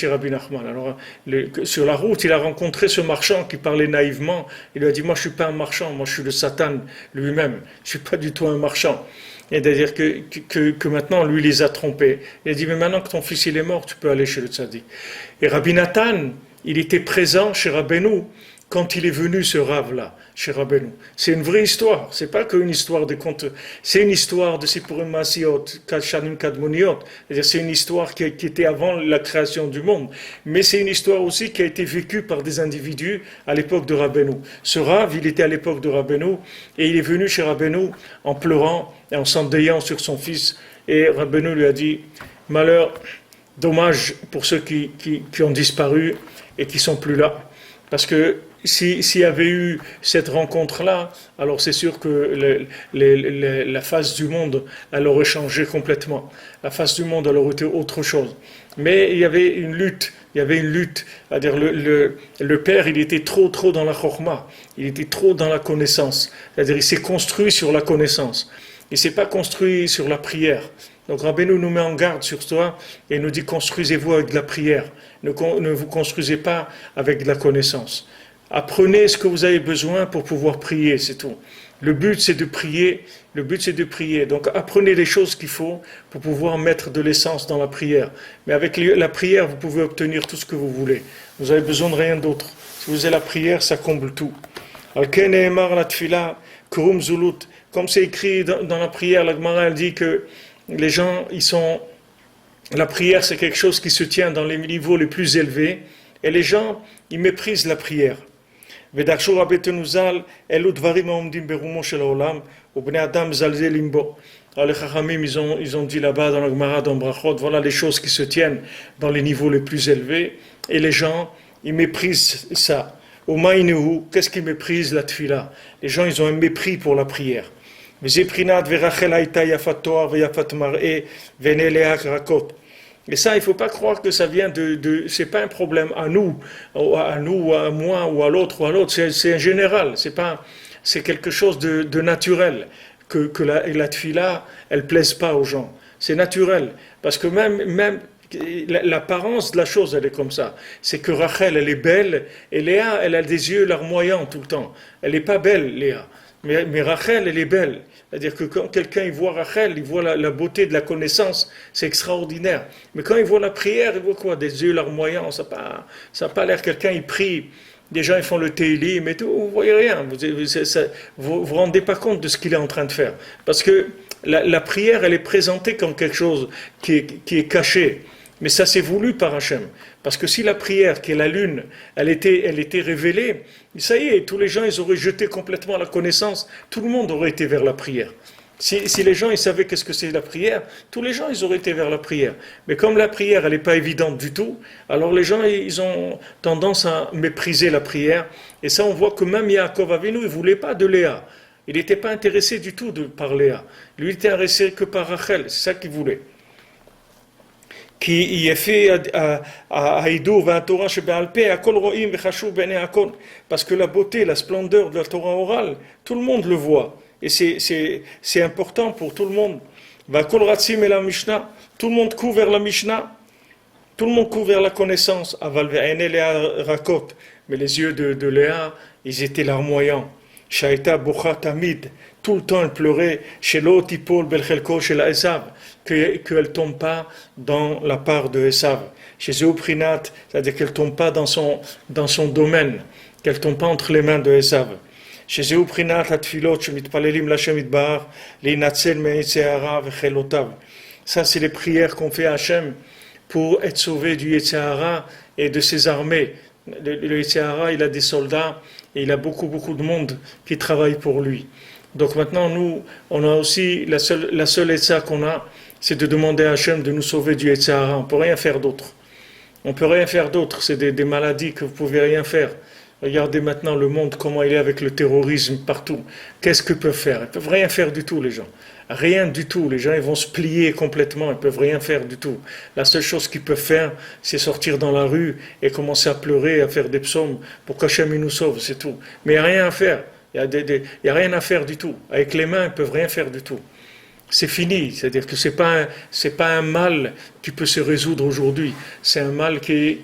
Rabbi Nachman. Alors, sur la route, il a rencontré ce marchand qui parlait naïvement. Il lui a dit, moi je suis pas un marchand, moi je suis le Satan lui-même, je suis pas du tout un marchand. C'est-à-dire que maintenant, lui, les a trompés. Il a dit, mais maintenant que ton fils il est mort, tu peux aller chez le tzaddik. Et Rabbi Nathan, il était présent chez Rabbeinu quand il est venu, ce Rav-là, chez Rabbeinu. C'est une vraie histoire, c'est pas qu'une histoire de contes, c'est une histoire de Sipurim Masiot, Shanim Kadmoniot, c'est-à-dire c'est une histoire qui était avant la création du monde, mais c'est une histoire aussi qui a été vécue par des individus à l'époque de Rabbeinu. Ce Rav, il était à l'époque de Rabbeinu, et il est venu chez Rabbeinu en pleurant et en s'endeuillant sur son fils, et Rabbeinu lui a dit, malheur, dommage pour ceux qui ont disparu et qui sont plus là, parce que s'il y avait eu cette rencontre-là, alors c'est sûr que la face du monde, elle aurait changé complètement. La face du monde, elle aurait été autre chose. Mais il y avait une lutte, c'est-à-dire le père, il était trop dans la chorma, il était trop dans la connaissance, c'est-à-dire il s'est construit sur la connaissance, il ne s'est pas construit sur la prière. Donc Rabbeinu nous met en garde sur ça et nous dit construisez-vous avec de la prière, ne vous construisez pas avec de la connaissance. Apprenez ce que vous avez besoin pour pouvoir prier, c'est tout. Le but c'est de prier, donc apprenez les choses qu'il faut pour pouvoir mettre de l'essence dans la prière. Mais avec la prière, vous pouvez obtenir tout ce que vous voulez. Vous avez besoin de rien d'autre. Si vous avez la prière, ça comble tout. Comme c'est écrit dans la prière, la Gemara elle dit que les gens, la prière c'est quelque chose qui se tient dans les niveaux les plus élevés, et les gens, ils méprisent la prière. Alors les Chachamim, ils ont dit là-bas dans la Gemara, dans Brachot, voilà les choses qui se tiennent dans les niveaux les plus élevés, et les gens, ils méprisent ça. Qu'est-ce qu'ils méprisent? La tfila. Les gens, ils ont un mépris pour la prière. Et ça, il ne faut pas croire que ça vient c'est pas un problème à nous, à moi, ou à l'autre, c'est général, c'est quelque chose de naturel, que la tfila, elle plaise pas aux gens. C'est naturel, parce que même l'apparence de la chose, elle est comme ça. C'est que Rachel, elle est belle, et Léa, elle a des yeux larmoyants tout le temps. Elle n'est pas belle, Léa. Mais Rachel, elle est belle. C'est-à-dire que quand quelqu'un il voit Rachel, il voit la beauté de la connaissance, c'est extraordinaire. Mais quand il voit la prière, il voit quoi? Des yeux larmoyants, ça n'a pas l'air. Quelqu'un, il prie, des gens ils font le télim et tout, vous voyez rien. Vous vous rendez pas compte de ce qu'il est en train de faire. Parce que la prière, elle est présentée comme quelque chose qui est caché. Mais ça c'est voulu par Hachem. Parce que si la prière, qui est la lune, elle était révélée, ça y est, tous les gens ils auraient jeté complètement la connaissance, tout le monde aurait été vers la prière. Si les gens ils savaient qu'est-ce que c'est la prière, tous les gens ils auraient été vers la prière. Mais comme la prière elle n'est pas évidente du tout, alors les gens ils ont tendance à mépriser la prière. Et ça on voit que même Yaakov Avinu, il ne voulait pas de Léa. Il n'était pas intéressé du tout par Léa. Lui il était intéressé que par Rachel, c'est ça qu'il voulait. Parce que la beauté, la splendeur de la Torah orale, tout le monde le voit. Et c'est important pour tout le monde. Tout le monde court vers la Mishnah. Tout le monde court vers la connaissance. Mais les yeux de Léa, ils étaient larmoyants. Shaita Boucha Tamid, tout le temps elle pleurait, chez l'autre Ipol Belchelko, chez la Esav, qu'elle ne tombe pas dans la part de Esav. Chez Zéoprinat, c'est-à-dire qu'elle ne tombe pas dans son domaine, qu'elle ne tombe pas entre les mains de Esav. Chez Zéoprinat, Hatfilot, Shemitpalelim Lashem Itbar, Leinatzel Me'etzeara Vechelotav. Ça, c'est les prières qu'on fait à Hachem pour être sauvé du Yetzirah et de ses armées. Le Yetzirah, il a des soldats et il a beaucoup de monde qui travaille pour lui. Donc maintenant, nous, on a aussi, la seule Yetzirah qu'on a, c'est de demander à Hachem de nous sauver du Yetzirah. On ne peut rien faire d'autre. C'est des maladies que vous ne pouvez rien faire. Regardez maintenant le monde, comment il est avec le terrorisme partout. Qu'est-ce qu'ils peuvent faire? Ils peuvent rien faire du tout, les gens. Rien du tout. Les gens, ils vont se plier complètement. Ils peuvent rien faire du tout. La seule chose qu'ils peuvent faire, c'est sortir dans la rue et commencer à pleurer, à faire des psaumes pour qu'Hachem nous sauve, c'est tout. Mais il n'y a rien à faire. Il y a rien à faire du tout. Avec les mains, ils peuvent rien faire du tout. C'est fini, c'est-à-dire que c'est pas un mal qui peut se résoudre aujourd'hui, c'est un mal qui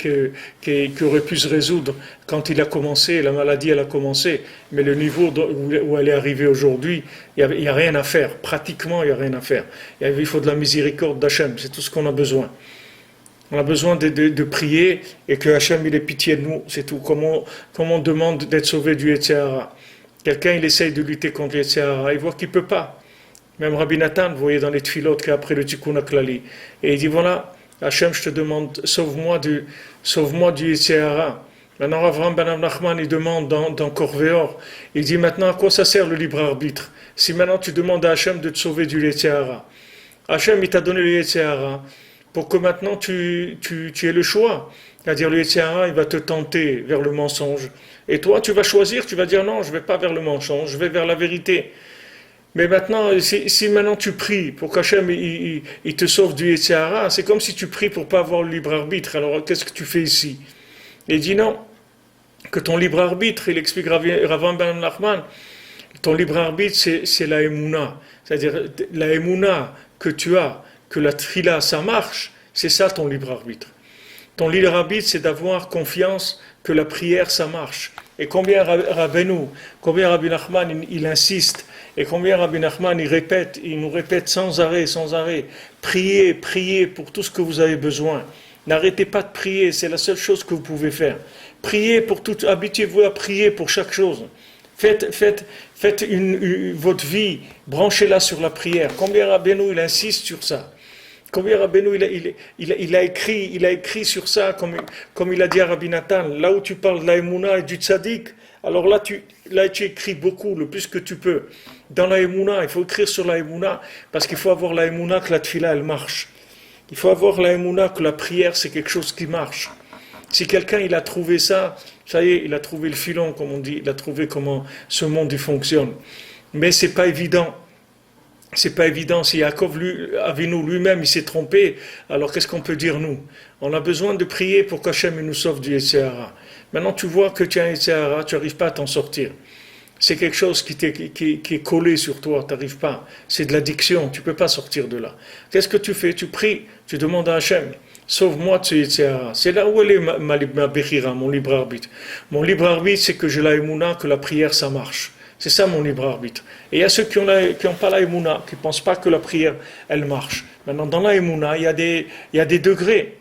aurait pu se résoudre quand il a commencé, la maladie elle a commencé, mais le niveau où elle est arrivée aujourd'hui, il y a rien à faire, pratiquement il y a rien à faire. Il faut de la miséricorde d'Hachem, c'est tout ce qu'on a besoin. On a besoin de prier et que Hachem il ait pitié de nous, c'est tout. Comme on demande d'être sauvé du Yetzer Hara. Quelqu'un il essaye de lutter contre le Yetzer Hara, il voit qu'il peut pas. Même Rabbi Nathan, vous voyez dans les tfilotes qu'après le Tikkun HaKlali, et il dit voilà, Hachem, je te demande, sauve-moi du Yetzer Hara. Maintenant, Avraham ben Nachman, il demande dans Corvéor, il dit maintenant, à quoi ça sert le libre arbitre? Si maintenant tu demandes à Hachem de te sauver du Yetzer Hara. Hachem, il t'a donné le Yetzer Hara pour que maintenant tu aies le choix. C'est-à-dire le Yetzer Hara, il va te tenter vers le mensonge. Et toi, tu vas choisir, tu vas dire non, je ne vais pas vers le mensonge, je vais vers la vérité. Mais maintenant, si maintenant tu pries pour qu'Hachem il te sauve du Yetzer Hara, c'est comme si tu pries pour ne pas avoir le libre arbitre. Alors qu'est-ce que tu fais ici? Il dit non, que ton libre arbitre, il explique Rav ben Nachman, ton libre arbitre c'est la Emouna. C'est-à-dire la Emouna que tu as, que la Tfila ça marche, c'est ça ton libre arbitre. Ton libre arbitre c'est d'avoir confiance que la prière ça marche. Et combien Rabbi Nachman il insiste. Et combien Rabbi Nachman il nous répète sans arrêt, priez, priez pour tout ce que vous avez besoin. N'arrêtez pas de prier, c'est la seule chose que vous pouvez faire. Priez pour tout, habituez-vous à prier pour chaque chose. Faites votre vie, branchez-la sur la prière. Combien Rabbeinu il insiste sur ça. Combien Rabbeinu il a écrit sur ça, comme il a dit à Rabbi Nathan, là où tu parles de la Emouna et du tzaddik, alors là tu écris beaucoup, le plus que tu peux. Dans la Emouna, il faut écrire sur la Emouna, parce qu'il faut avoir la Emouna que la tfila elle marche. Il faut avoir la Emouna que la prière c'est quelque chose qui marche. Si quelqu'un il a trouvé ça y est, il a trouvé le filon, comme on dit, il a trouvé comment ce monde il fonctionne. Mais c'est pas évident. C'est pas évident. Si Yaakov Avinu lui-même il s'est trompé, alors qu'est-ce qu'on peut dire nous? On a besoin de prier pour qu'Hachem nous sauve du Yetzer Hara. Maintenant tu vois que tu as un Yetzer Hara, tu n'arrives pas à t'en sortir. C'est quelque chose qui est collé sur toi, tu n'arrives pas. C'est de l'addiction, tu ne peux pas sortir de là. Qu'est-ce que tu fais? Tu pries, tu demandes à Hachem, sauve-moi de ce Yetzer Hara. C'est là où elle est ma Bechira, mon libre arbitre. Mon libre arbitre, c'est que j'ai la Emouna, que la prière, ça marche. C'est ça mon libre arbitre. Et il y a ceux qui n'ont pas la Emouna, qui ne pensent pas que la prière, elle marche. Maintenant, dans la Emouna, il y a des degrés.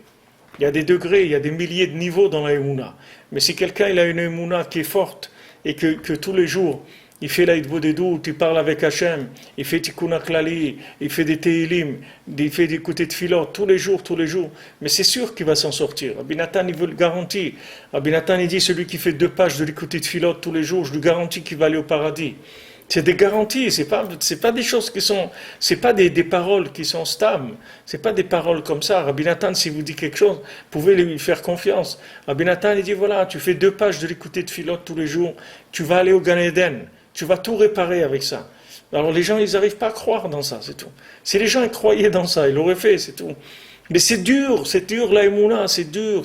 Il y a des degrés, il y a des milliers de niveaux dans la Emouna. Mais si quelqu'un il a une Emouna qui est forte, et que tous les jours, il fait la Hitbodedut, il parle avec Hachem, il fait Tikkun HaKlali, il fait des Tehilim, il fait des écouter de Tfilot, tous les jours, mais c'est sûr qu'il va s'en sortir. Rabbi Nathan, il veut le garantir. Rabbi Nathan, il dit, celui qui fait 2 pages de l'écouter de Tfilot tous les jours, je lui garantis qu'il va aller au paradis. C'est des garanties, c'est pas des choses qui sont, c'est pas des paroles qui sont stables, c'est pas des paroles comme ça. Rabbi Nathan, si vous dit quelque chose, vous pouvez lui faire confiance. Rabbi Nathan, il dit voilà, tu fais 2 pages de l'écouter de Philot tous les jours, tu vas aller au Gan Eden, tu vas tout réparer avec ça. Alors les gens, ils n'arrivent pas à croire dans ça, c'est tout. Si les gens ils croyaient dans ça, ils l'auraient fait, c'est tout. Mais c'est dur la Emouna, c'est dur.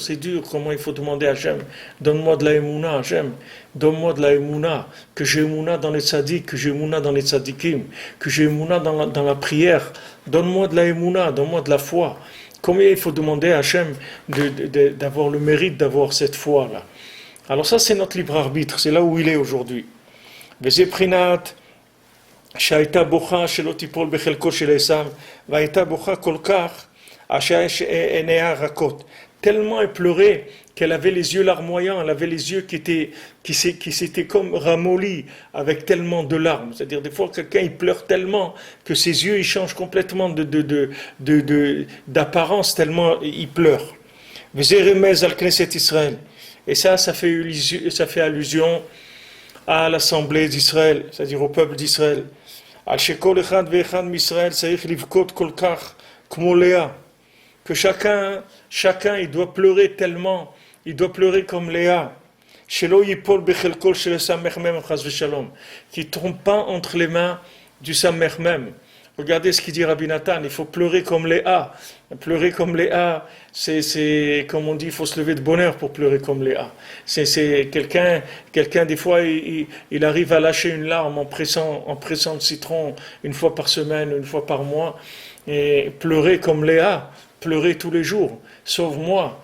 Comment il faut demander à Hachem, donne-moi de la Emouna, Hachem, donne-moi de la Emouna, que j'ai Emouna dans les tzaddik, que j'ai Emouna dans les tzaddikim, que j'ai Emouna dans la prière, donne-moi de la Emouna, donne-moi de la foi. Combien il faut demander à Hachem d'avoir le mérite d'avoir cette foi-là. Alors ça c'est notre libre arbitre, c'est là où il est aujourd'hui. Vezeprinat, שהייתה בוכה שלא תיפול בחלקו של עשיו, והייתה בוכה כל כך עיניה רכות. Tellement elle pleurait qu'elle avait les yeux larmoyants, elle avait les yeux qui s'étaient comme ramollis avec tellement de larmes. C'est-à-dire des fois quelqu'un il pleure tellement que ses yeux ils changent complètement d'apparence tellement il pleure. Vezeremez al Knesset Israël. Et ça fait allusion à l'assemblée d'Israël, c'est-à-dire au peuple d'Israël. Al shekol echad ve'echad m'Israël tzarich livkot kol kach kmo Léa. Que chacun il doit pleurer tellement, il doit pleurer comme Léa. qui tombe pas entre les mains du Samer même. Regardez ce qu'il dit Rabbi Nathan, il faut pleurer comme Léa. Pleurer comme Léa, c'est comme on dit, il faut se lever de bonheur pour pleurer comme Léa. C'est quelqu'un des fois, il arrive à lâcher une larme en pressant le citron une fois par semaine, une fois par mois. Et pleurer comme Léa, pleurer tous les jours. Sauve-moi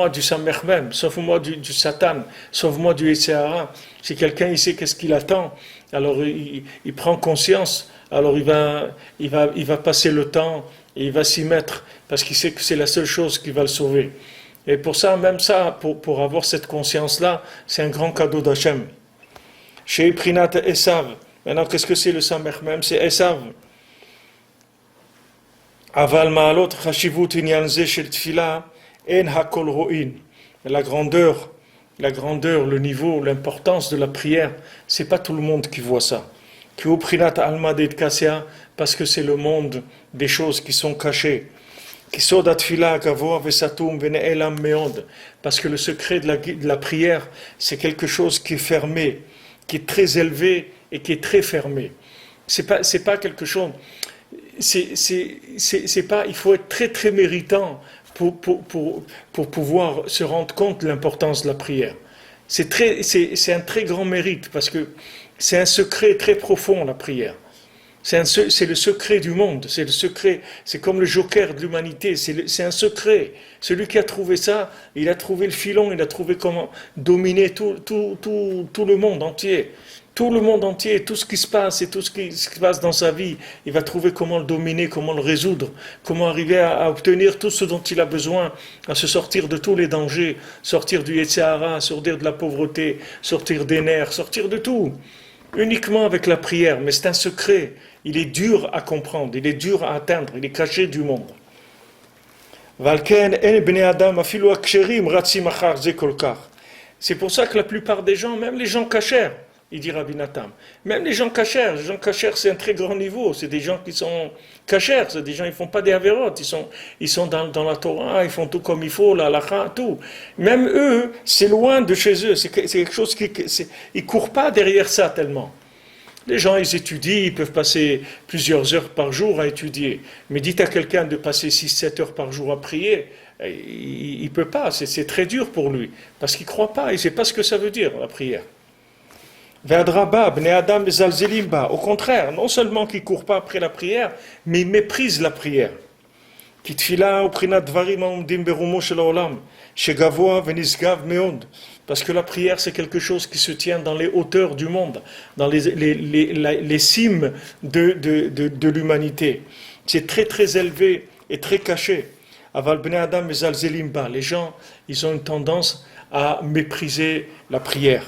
du Samer même, sauve-moi du Satan, sauve-moi du Yetzer. Si quelqu'un il sait qu'est-ce qu'il attend, alors il prend conscience. Alors il va passer le temps et il va s'y mettre parce qu'il sait que c'est la seule chose qui va le sauver. Et pour ça, même ça, pour avoir cette conscience-là, c'est un grand cadeau d'Hachem. Chez Prinat Esav, maintenant qu'est-ce que c'est le Samer même? C'est Esav. Aval ma'alot chashivut inyan ze shel tfila en hakol ro'in. La grandeur, le niveau, l'importance de la prière, c'est pas tout le monde qui voit ça. Parce que c'est le monde des choses qui sont cachées. Parce que le secret de la prière, c'est quelque chose qui est fermé, qui est très élevé et qui est très fermé. C'est pas quelque chose. C'est pas. Il faut être très très méritant pour pouvoir se rendre compte de l'importance de la prière. C'est un très grand mérite parce que c'est un secret très profond, la prière. C'est le secret du monde, c'est comme le joker de l'humanité, c'est un secret. Celui qui a trouvé ça, il a trouvé le filon, il a trouvé comment dominer tout le monde entier. Tout le monde entier, tout ce qui se passe et tout ce qui se passe dans sa vie, il va trouver comment le dominer, comment le résoudre, comment arriver à obtenir tout ce dont il a besoin, à se sortir de tous les dangers, sortir du Yetzer Hara, sortir de la pauvreté, sortir des nerfs, sortir de tout. Uniquement avec la prière, mais c'est un secret. Il est dur à comprendre, il est dur à atteindre, il est caché du monde. C'est pour ça que la plupart des gens, même les gens cachers, il dit Rabbi Nathan, même les gens cachers c'est un très grand niveau, c'est des gens qui sont cachers, c'est des gens qui ne font pas des avérotes, ils sont dans la Torah, ils font tout comme il faut, la halakha, tout. Même eux, c'est loin de chez eux, c'est quelque chose ils ne courent pas derrière ça tellement. Les gens, ils étudient, ils peuvent passer plusieurs heures par jour à étudier. Mais dites à quelqu'un de passer 6-7 heures par jour à prier, il ne peut pas, c'est très dur pour lui, parce qu'il ne croit pas, il ne sait pas ce que ça veut dire, la prière. Au contraire, non seulement qu'ils ne courent pas après la prière, mais ils méprisent la prière. Parce que la prière, c'est quelque chose qui se tient dans les hauteurs du monde, dans les cimes de l'humanité. C'est très très élevé et très caché. Les gens, ils ont une tendance à mépriser la prière.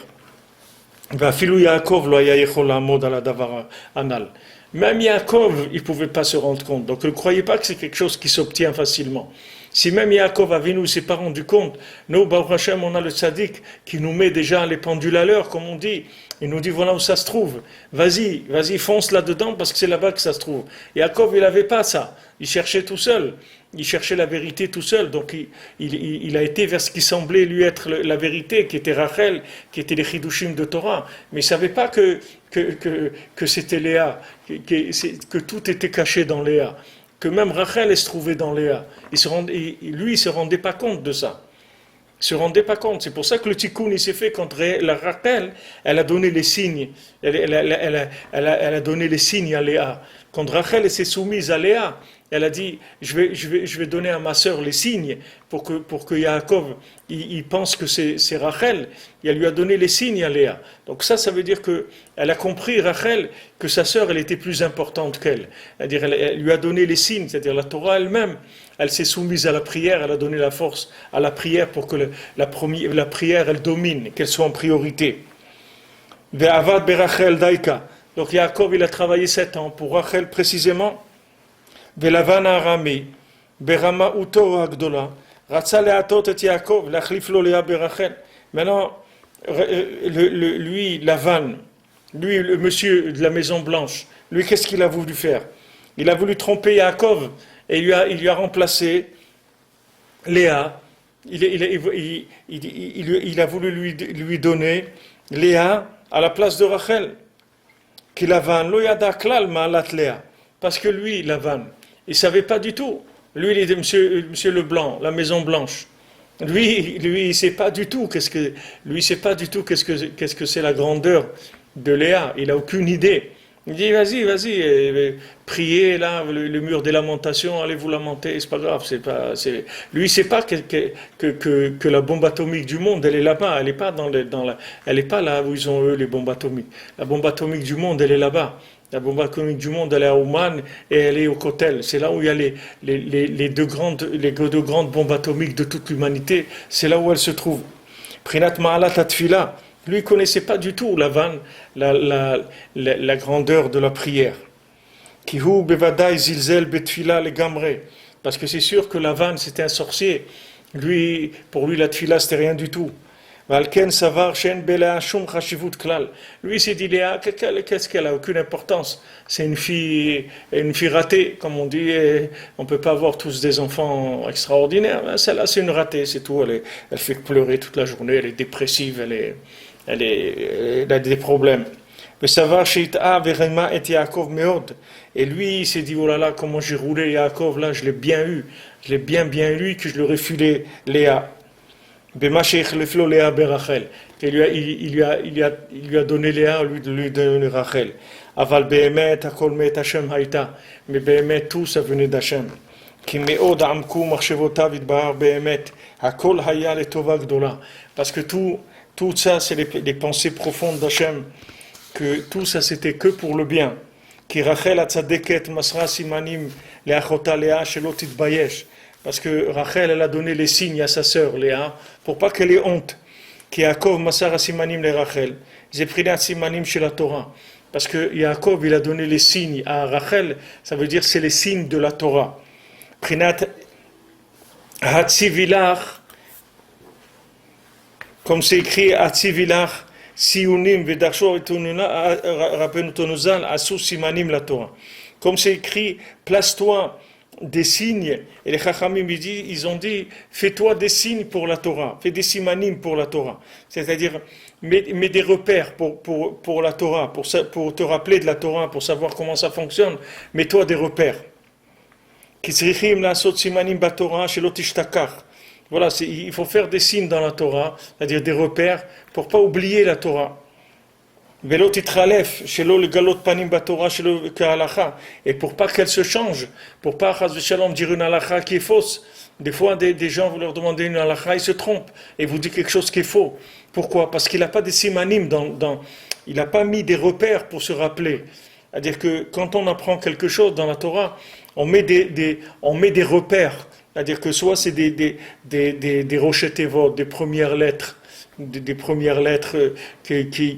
Même Yaakov, il ne pouvait pas se rendre compte. Donc ne croyez pas que c'est quelque chose qui s'obtient facilement. Si même Yaakov Avinu ne s'est pas rendu compte, nous, Baruch Hashem, on a le tzaddik qui nous met déjà les pendules à l'heure, comme on dit. Il nous dit voilà où ça se trouve. Vas-y, fonce là-dedans parce que c'est là-bas que ça se trouve. Yaakov, il n'avait pas ça. Il cherchait tout seul. Il cherchait la vérité tout seul. Donc il a été vers ce qui semblait lui être la vérité, qui était Rachel, qui était les chidushim de Torah. Mais il ne savait pas que c'était Léa, que tout était caché dans Léa. Que même Rachel se trouvait dans Léa. Lui, il ne se rendait pas compte de ça. Il ne se rendait pas compte. C'est pour ça que le tikkun, il s'est fait quand la Rachel, elle a donné les signes. Elle a donné les signes à Léa. Quand Rachel s'est soumise à Léa, elle a dit, je vais donner à ma sœur les signes pour que Yaakov, il pense que c'est Rachel. Et elle lui a donné les signes à Léa. Donc ça veut dire qu'elle a compris, Rachel, que sa sœur, elle était plus importante qu'elle. C'est-à-dire, elle lui a donné les signes, c'est-à-dire la Torah elle-même. Elle s'est soumise à la prière, elle a donné la force à la prière pour que la prière, elle domine, qu'elle soit en priorité. Ve'avad berachel daika. Donc Yaakov, il a travaillé 7 ans pour Rachel précisément. Ve'lavan arami, berama uto agdola, ratza leatot et Yaakov, lachlif lo lea berachel. Maintenant, lui, Lavan, lui, le monsieur de la Maison Blanche, lui, qu'est-ce qu'il a voulu faire? Il a voulu tromper Yaakov et il lui a remplacé Léa. il a voulu lui donner Léa à la place de Rachel. Parce que lui, Lavan, il ne savait pas du tout. Lui, il est monsieur Leblanc, la Maison Blanche. Lui, il ne sait pas du tout qu'est-ce que c'est la grandeur de Léa. Il n'a aucune idée. Il dit, vas-y, priez là, le mur des lamentations, allez vous lamenter, c'est pas grave. Lui, il ne sait pas que la bombe atomique du monde, elle est là-bas, elle n'est pas elle n'est pas là où ils ont eux les bombes atomiques. La bombe atomique du monde, elle est là-bas. La bombe atomique du monde, elle est à Ouman et elle est au Kotel. C'est là où il y a les deux grandes bombes atomiques de toute l'humanité. C'est là où elles se trouvent. Prinat Ma'alat Atfila. Lui, il ne connaissait pas du tout la grandeur de la prière. Kihu bevadai zilzel betfila le gamre. Parce que c'est sûr que Lavan, c'était un sorcier. Pour lui, la tfila, c'était rien du tout. Valken savar shen bela shum chashivut klal. Lui, il s'est dit, Léa, qu'est-ce qu'elle a? Aucune importance. C'est une fille ratée, comme on dit. On ne peut pas avoir tous des enfants extraordinaires. Celle-là, c'est une ratée, c'est tout. Elle fait pleurer toute la journée. Elle est dépressive. Elle a des problèmes. Mais savar sheit'a verema et Yaakov meod. Et lui, il s'est dit, oh là là, comment j'ai roulé Yaakov, là, je l'ai bien eu. Je l'ai bien eu, que je leur ai filé Léa. Il lui a donné Léa, lui donné Rachel. Aval be'emet hakol met Hashem haïta. Mais be'emet tout ça venait d'Hashem. Ki me'od amku marchevotav idbar be'emet hakol haya letova gdola. Parce que tout ça c'est les pensées profondes d'Hashem, que tout ça c'était que pour le bien. Ki Rachel atzadeket masra simanim leachota Léa shelo titbayesh. Parce que Rachel, elle a donné les signes à sa sœur Léa, pour pas qu'elle ait honte. Qui Yaakov Masar Simanim le Rachel. J'ai pris les Simanim chez la Torah. Parce que Yaakov, il a donné les signes à Rachel, ça veut dire c'est les signes de la Torah. Prinat Hatzivilach, comme c'est écrit Hatzivilach, Siunim Vedarsho Rapenutonozal, Asu Simanim la Torah. Comme c'est écrit, place-toi des signes, et les Chachamim ils ont dit, fais-toi des signes pour la Torah, fais des simanim pour la Torah, c'est-à-dire mets des repères pour la Torah, pour te rappeler de la Torah, pour savoir comment ça fonctionne, mets-toi des repères. Voilà, il faut faire des signes dans la Torah, c'est-à-dire des repères pour pas oublier la Torah. Et pour pas qu'elle se change, pour pas dire une halakha qui est fausse. Des fois, des gens, vous leur demandez une halakha, ils se trompent et vous dites quelque chose qui est faux. Pourquoi? Parce qu'il n'a pas des simanim il n'a pas mis des repères pour se rappeler. C'est-à-dire que quand on apprend quelque chose dans la Torah, on met des repères. C'est-à-dire que soit c'est des rochetévot, des premières lettres,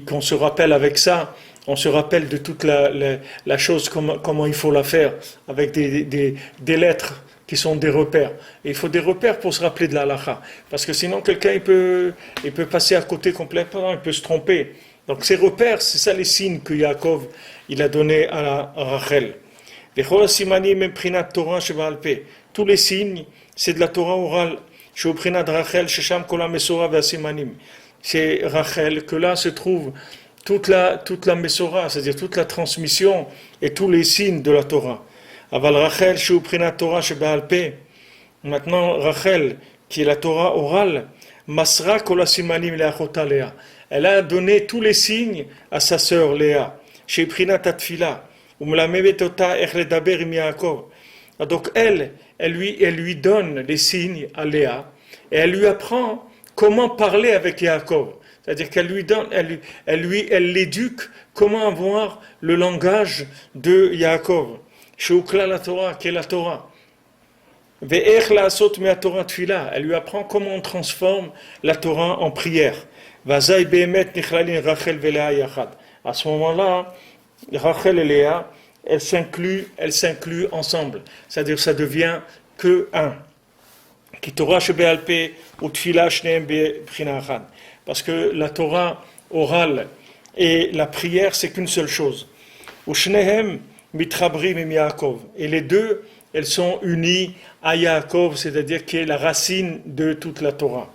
qu'on se rappelle avec ça, on se rappelle de toute la chose, comment il faut la faire, avec des lettres qui sont des repères. Et il faut des repères pour se rappeler de la halakha, parce que sinon quelqu'un il peut passer à côté complètement, il peut se tromper. Donc ces repères, c'est ça les signes que Yaakov il a donné à Rachel. Tous les signes, c'est de la Torah orale. C'est Rachel que là se trouve toute la Mesora, c'est-à-dire toute la transmission et tous les signes de la Torah. Aval Rachel sheuprinat Torah shebe'alpe. Maintenant Rachel qui est la Torah orale, masra kol simanim leachota Léa. Elle a donné tous les signes à sa sœur Léa. Sheuprinat atfila umlamevet ota ech ledaber im Yaakov. Donc elle lui donne les signes à Léa et elle lui apprend comment parler avec Yaakov. C'est-à-dire qu'elle lui donne, elle l'éduque comment avoir le langage de Yaakov. Sheukla la Torah, qui est la Torah. Ve'ech la'asot me'a Torah tfila. Elle lui apprend comment on transforme la Torah en prière. Vazai be'emet nichlalin Rachel ve'Léa yachad. À ce moment-là, Rachel et Léa, elles s'incluent ensemble. C'est-à-dire ça devient que un. Ki Torah shebe'alpe ou tfila shneim be'bchina achad. Parce que la Torah orale et la prière, c'est qu'une seule chose. Ou shnehem mitchabrim im Yaakov. Et les deux, elles sont unies à Yaakov, c'est-à-dire qui est la racine de toute la Torah.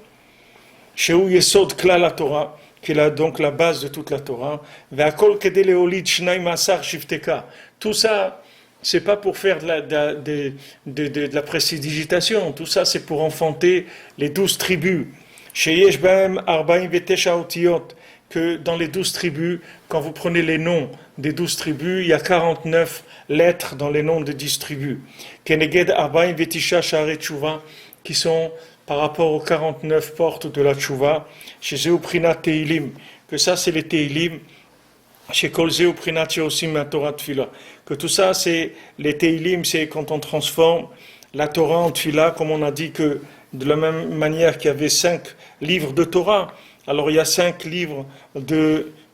Shehu Yesod Klal la Torah, qui est donc la base de toute la Torah. Ve'akol kedei leholid shnai ma'asar shifteka. Tout ça, c'est pas pour faire de la prestidigitation. Tout ça, c'est pour enfanter les 12 tribus. Sheyesh b'hem 49 otiyot, que dans les 12 tribus, quand vous prenez les noms des 12 tribus, il y a 49 lettres dans les noms des 10 tribus. Keneged 49 sha'arei tshuva, qui sont par rapport aux 49 portes de la tshuva, chez Zéoprinat Teilim, que ça c'est les Teilim, chez Kol Zéoprinat Sheosim Torah Tfila, que tout ça c'est les Teilim, c'est quand on transforme la Torah en Tfila, comme on a dit que de la même manière qu'il y avait 5 livres de Torah, alors il y a 5 livres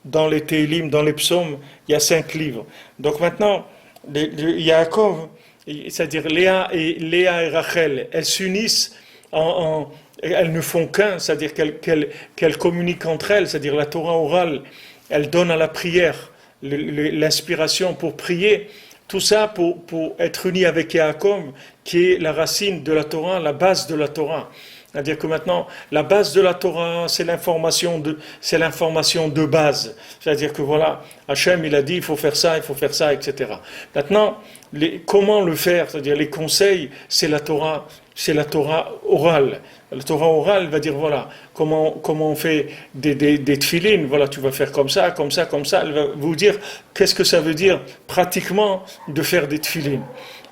dans les Teilim, dans les psaumes, il y a 5 livres. Donc maintenant, Yaakov, c'est-à-dire Léa et Rachel, elles s'unissent elles ne font qu'un, c'est-à-dire qu'elles communiquent entre elles, c'est-à-dire la Torah orale, elle donne à la prière l'inspiration pour prier, tout ça pour être uni avec Yaakov, qui est la racine de la Torah, la base de la Torah. C'est-à-dire que maintenant, la base de la Torah, c'est l'information de base. C'est-à-dire que voilà, Hachem, il a dit, il faut faire ça, etc. Maintenant, comment le faire? C'est-à-dire les conseils, c'est la Torah orale. La Torah orale va dire, voilà, comment on fait des tfilines, voilà, tu vas faire comme ça. Elle va vous dire, qu'est-ce que ça veut dire, pratiquement, de faire des tfilines.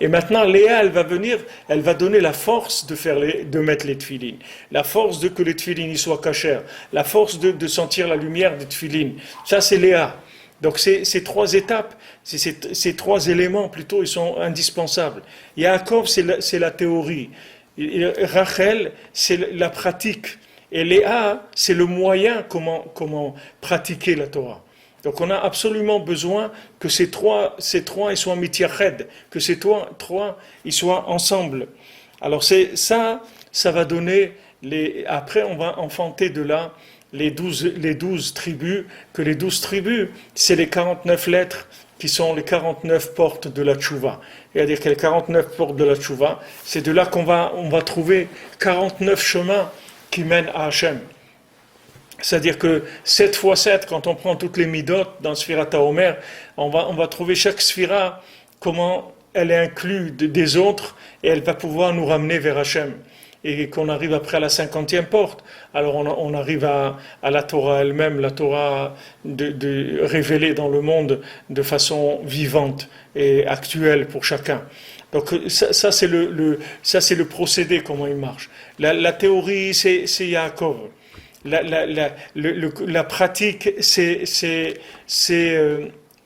Et maintenant, Léa, elle va venir, elle va donner la force de mettre les tfilines, la force de que les tfilines soient cachères, la force de sentir la lumière des tfilines. Ça, c'est Léa. Donc, ces 3 étapes, ces 3 éléments, plutôt, ils sont indispensables. Yaakov, c'est la théorie. Rachel, c'est la pratique. Et Léa, c'est le moyen comment pratiquer la Torah. Donc on a absolument besoin que ces trois ils soient mitiyached, que ces trois ils soient ensemble. Alors ça va donner après on va enfanter de là les 12 tribus, que les 12 tribus, c'est les 49 lettres qui sont les 49 portes de la tchouva. C'est-à-dire que les 49 portes de la tchouva, c'est de là qu'on va trouver 49 chemins qui mènent à Hachem. C'est-à-dire que 7 fois 7, quand on prend toutes les midot dans Sfirat HaOmer, on va trouver chaque sphira, comment elle est inclue des autres, et elle va pouvoir nous ramener vers Hachem. Et qu'on arrive après à la 50e porte, alors on arrive à la Torah elle-même, la Torah de révélée dans le monde de façon vivante et actuelle pour chacun. Donc ça c'est le procédé, comment il marche. La théorie, c'est Yaakov. La pratique, c'est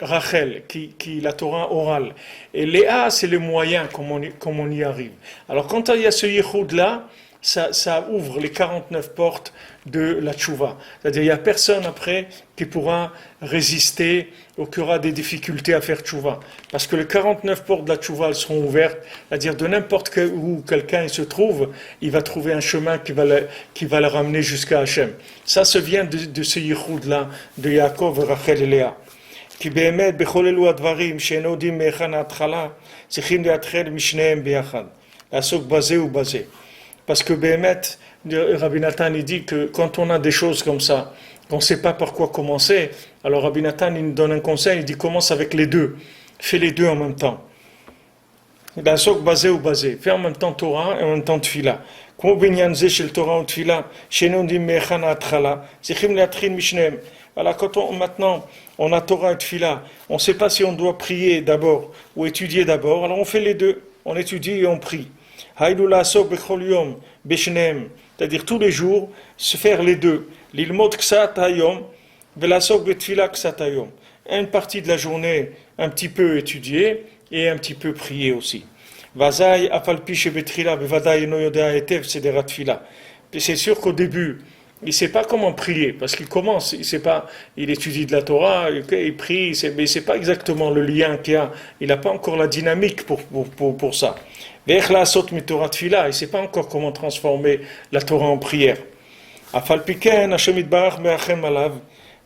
Rachel, qui la Torah orale. Et Léa, c'est le moyen, comme on y arrive. Alors, quand il y a ce yichud-là, ça ouvre les 49 portes de la tchouva. C'est-à-dire, il n'y a personne après qui pourra résister ou qui aura des difficultés à faire tchouva. Parce que les 49 portes de la tchouva, elles seront ouvertes. C'est-à-dire, de n'importe où quelqu'un se trouve, il va trouver un chemin qui va le ramener jusqu'à Hachem. Ça vient de ce yichud-là, de Yaakov, Rachel et Léa. כי באמת בכל אלו הדברים שאין יודעים מהיכן ההתחלה צריכים להתחיל משניהם ביחד, לעסוק בזה ובזה. Parce que באמת, Rabbi Nathan il dit que quand on a des choses comme ça, qu'on ne sait pas par quoi commencer, alors Rabbi Nathan il nous donne un conseil, il dit commence avec les deux, fais les deux en même temps. לעסוק בזה ובזה, fais en même temps Torah et en même temps Tfila. כמו בעניין זה של תורה ותפילה, שאין יודעים מהיכן ההתחלה, צריכים להתחיל משניהם. Alors maintenant on a Torah et Tfila, on ne sait pas si on doit prier d'abord ou étudier d'abord, alors on fait les deux, on étudie et on prie. Haïlou la'asok bechol yom beshnehem, c'est-à-dire tous les jours se faire les deux. Lilmod ksat hayom velasok betfila ksat hayom. Une partie de la journée un petit peu étudier et un petit peu prier aussi. Vazai afalpi shebetrila bevadai no yodea etev sederat tfila. C'est sûr qu'au début il ne sait pas comment prier, parce qu'il commence, il étudie de la Torah, il prie, mais il ne sait pas exactement le lien qu'il y a, il n'a pas encore la dynamique pour ça. Il ne sait pas encore comment transformer la Torah en prière.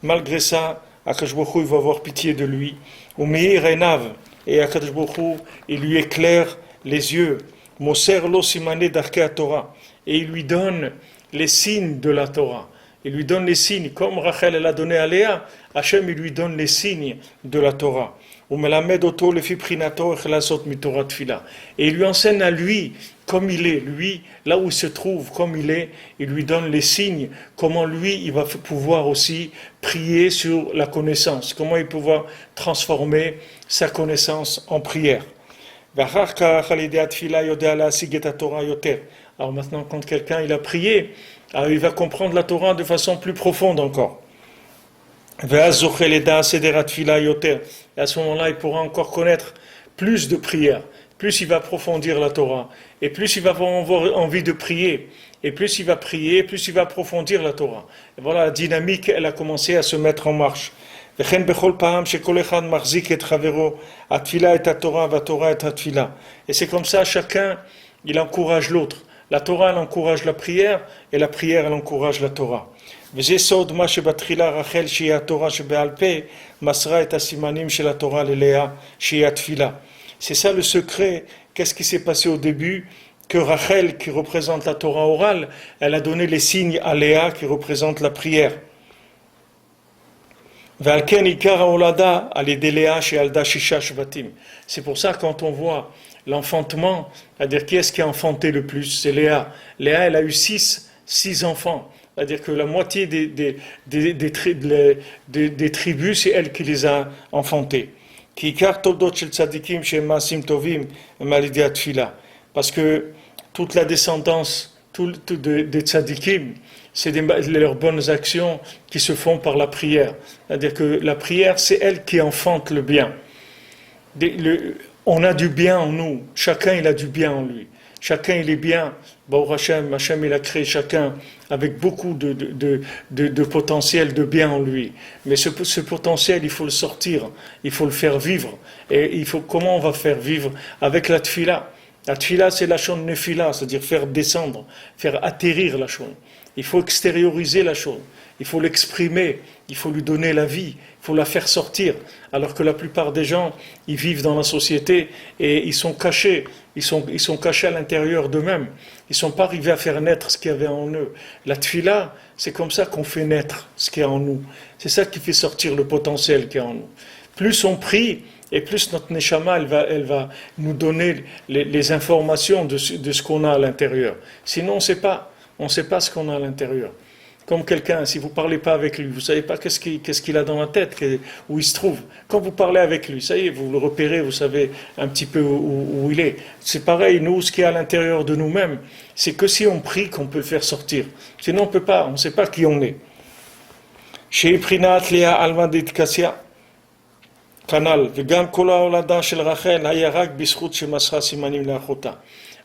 Malgré ça, Akadosh Baruch Hu, il va avoir pitié de lui. Et Akadosh Baruch Hu, il lui éclaire les yeux, Moser lo simane darkei Torah, et il lui donne les signes de la Torah. Il lui donne les signes, comme Rachel elle a donné à Léa, Hachem il lui donne les signes de la Torah. Et il lui enseigne à lui, comme il est, lui, là où il se trouve, comme il lui donne les signes, comment lui, il va pouvoir aussi prier sur la connaissance, comment il va pouvoir transformer sa connaissance en prière. Alors maintenant, quand quelqu'un il a prié, alors il va comprendre la Torah de façon plus profonde encore. Et à ce moment-là, il pourra encore connaître plus de prières, plus il va approfondir la Torah, et plus il va avoir envie de prier, et plus il va prier, plus il va approfondir la Torah. Et voilà, la dynamique, elle a commencé à se mettre en marche. Et c'est comme ça, chacun, il encourage l'autre. La Torah, elle encourage la prière, et la prière, elle encourage la Torah. C'est ça le secret. Qu'est-ce qui s'est passé au début? Que Rachel, qui représente la Torah orale, elle a donné les signes à Léa, qui représente la prière. C'est pour ça quand on voit l'enfantement, c'est-à-dire qui est-ce qui a enfanté le plus? C'est Léa. Léa, elle a eu six enfants. C'est-à-dire que la moitié des tribus, c'est elle qui les a enfantés. Parce que toute la descendance des tzadikim, c'est leurs bonnes actions qui se font par la prière. C'est-à-dire que la prière, c'est elle qui enfante le bien. On a du bien en nous. Chacun, il a du bien en lui. Chacun, il est bien. Hachem, il a créé chacun avec beaucoup de potentiel de bien en lui. Mais ce potentiel, il faut le sortir. Il faut le faire vivre. Et comment on va faire vivre? Avec la tfila. La tfila, c'est la shon nefila, c'est-à-dire faire descendre, faire atterrir la shon. Il faut extérioriser la chose, il faut l'exprimer, il faut lui donner la vie, il faut la faire sortir. Alors que la plupart des gens, ils vivent dans la société et ils sont cachés, ils sont cachés à l'intérieur d'eux-mêmes. Ils ne sont pas arrivés à faire naître ce qu'il y avait en eux. La tfila, c'est comme ça qu'on fait naître ce qu'il y a en nous. C'est ça qui fait sortir le potentiel qu'il y a en nous. Plus on prie, et plus notre neshama, elle va nous donner les informations de ce qu'on a à l'intérieur. Sinon, on ne sait pas ce qu'on a à l'intérieur. Comme quelqu'un, si vous ne parlez pas avec lui, vous ne savez pas qu'est-ce qu'il a dans la tête, où il se trouve. Quand vous parlez avec lui, ça y est, vous le repérez, vous savez un petit peu où il est. C'est pareil, nous, ce qui est à l'intérieur de nous-mêmes, c'est que si on prie qu'on peut le faire sortir. Sinon, on ne peut pas, on ne sait pas qui on est. Chez Prinat Léa Almadit Kassia, Canal, Vegam Kola Olada Shel Rachel, Hayarak Bischut Shemasra Simanim Lachota.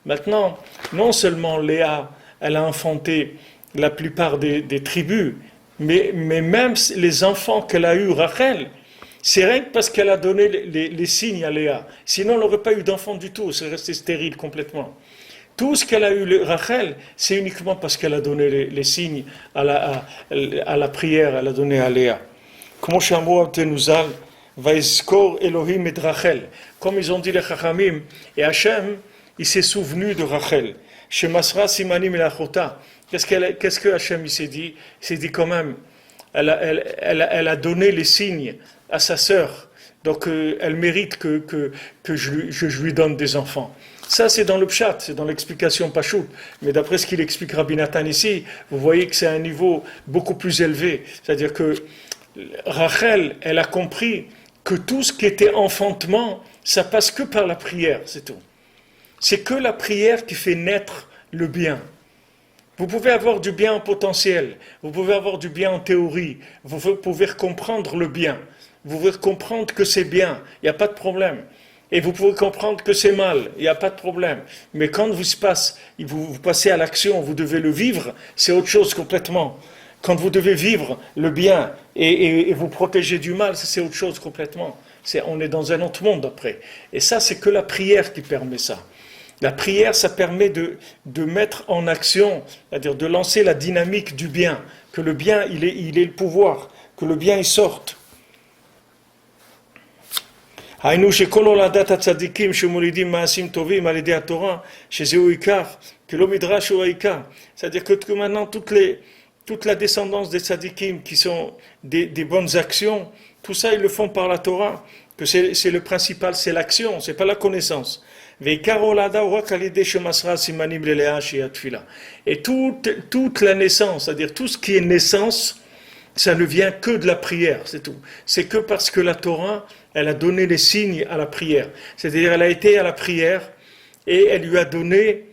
Maintenant, non seulement Léa, elle a enfanté la plupart des tribus, mais même les enfants qu'elle a eus, Rachel, c'est rien que parce qu'elle a donné les signes à Léa. Sinon, elle n'aurait pas eu d'enfant du tout, elle serait restée stérile complètement. Tout ce qu'elle a eu, Rachel, c'est uniquement parce qu'elle a donné les signes à la prière, elle a donné à Léa. Comme ils ont dit les Chachamim, et Hachem, il s'est souvenu de Rachel. Shemasra Simanim Elachota. Qu'est-ce que Hachem il s'est dit? Il s'est dit quand même, elle a donné les signes à sa sœur, donc elle mérite que je lui donne des enfants. Ça c'est dans le pshat, c'est dans l'explication Pachout, mais d'après ce qu'il explique Rabbi Nathan ici, vous voyez que c'est un niveau beaucoup plus élevé, c'est-à-dire que Rachel, elle a compris que tout ce qui était enfantement, ça passe que par la prière, c'est tout. C'est que la prière qui fait naître le bien. Vous pouvez avoir du bien en potentiel, vous pouvez avoir du bien en théorie, vous pouvez comprendre le bien, vous pouvez comprendre que c'est bien, il n'y a pas de problème. Et vous pouvez comprendre que c'est mal, il n'y a pas de problème. Mais quand vous passez à l'action, vous devez le vivre, c'est autre chose complètement. Quand vous devez vivre le bien et vous protéger du mal, c'est autre chose complètement. On est dans un autre monde après. Et ça, c'est que la prière qui permet ça. La prière, ça permet de mettre en action, c'est-à-dire de lancer la dynamique du bien, que le bien, il ait le pouvoir, que le bien, il sorte. היינו שכל הולדת הצדיקים שמולידים מעשים טובים על ידי התורה, שזהו עיקר, que le midrash הוא העיקר. C'est-à-dire que maintenant toute la descendance des tzadikim qui sont des bonnes actions, tout ça ils le font par la Torah, que c'est le principal, c'est l'action, c'est pas la connaissance. Et toute la naissance, c'est-à-dire tout ce qui est naissance, ça ne vient que de la prière, c'est tout. C'est que parce que la Torah, elle a donné les signes à la prière. C'est-à-dire elle a été à la prière et elle lui a donné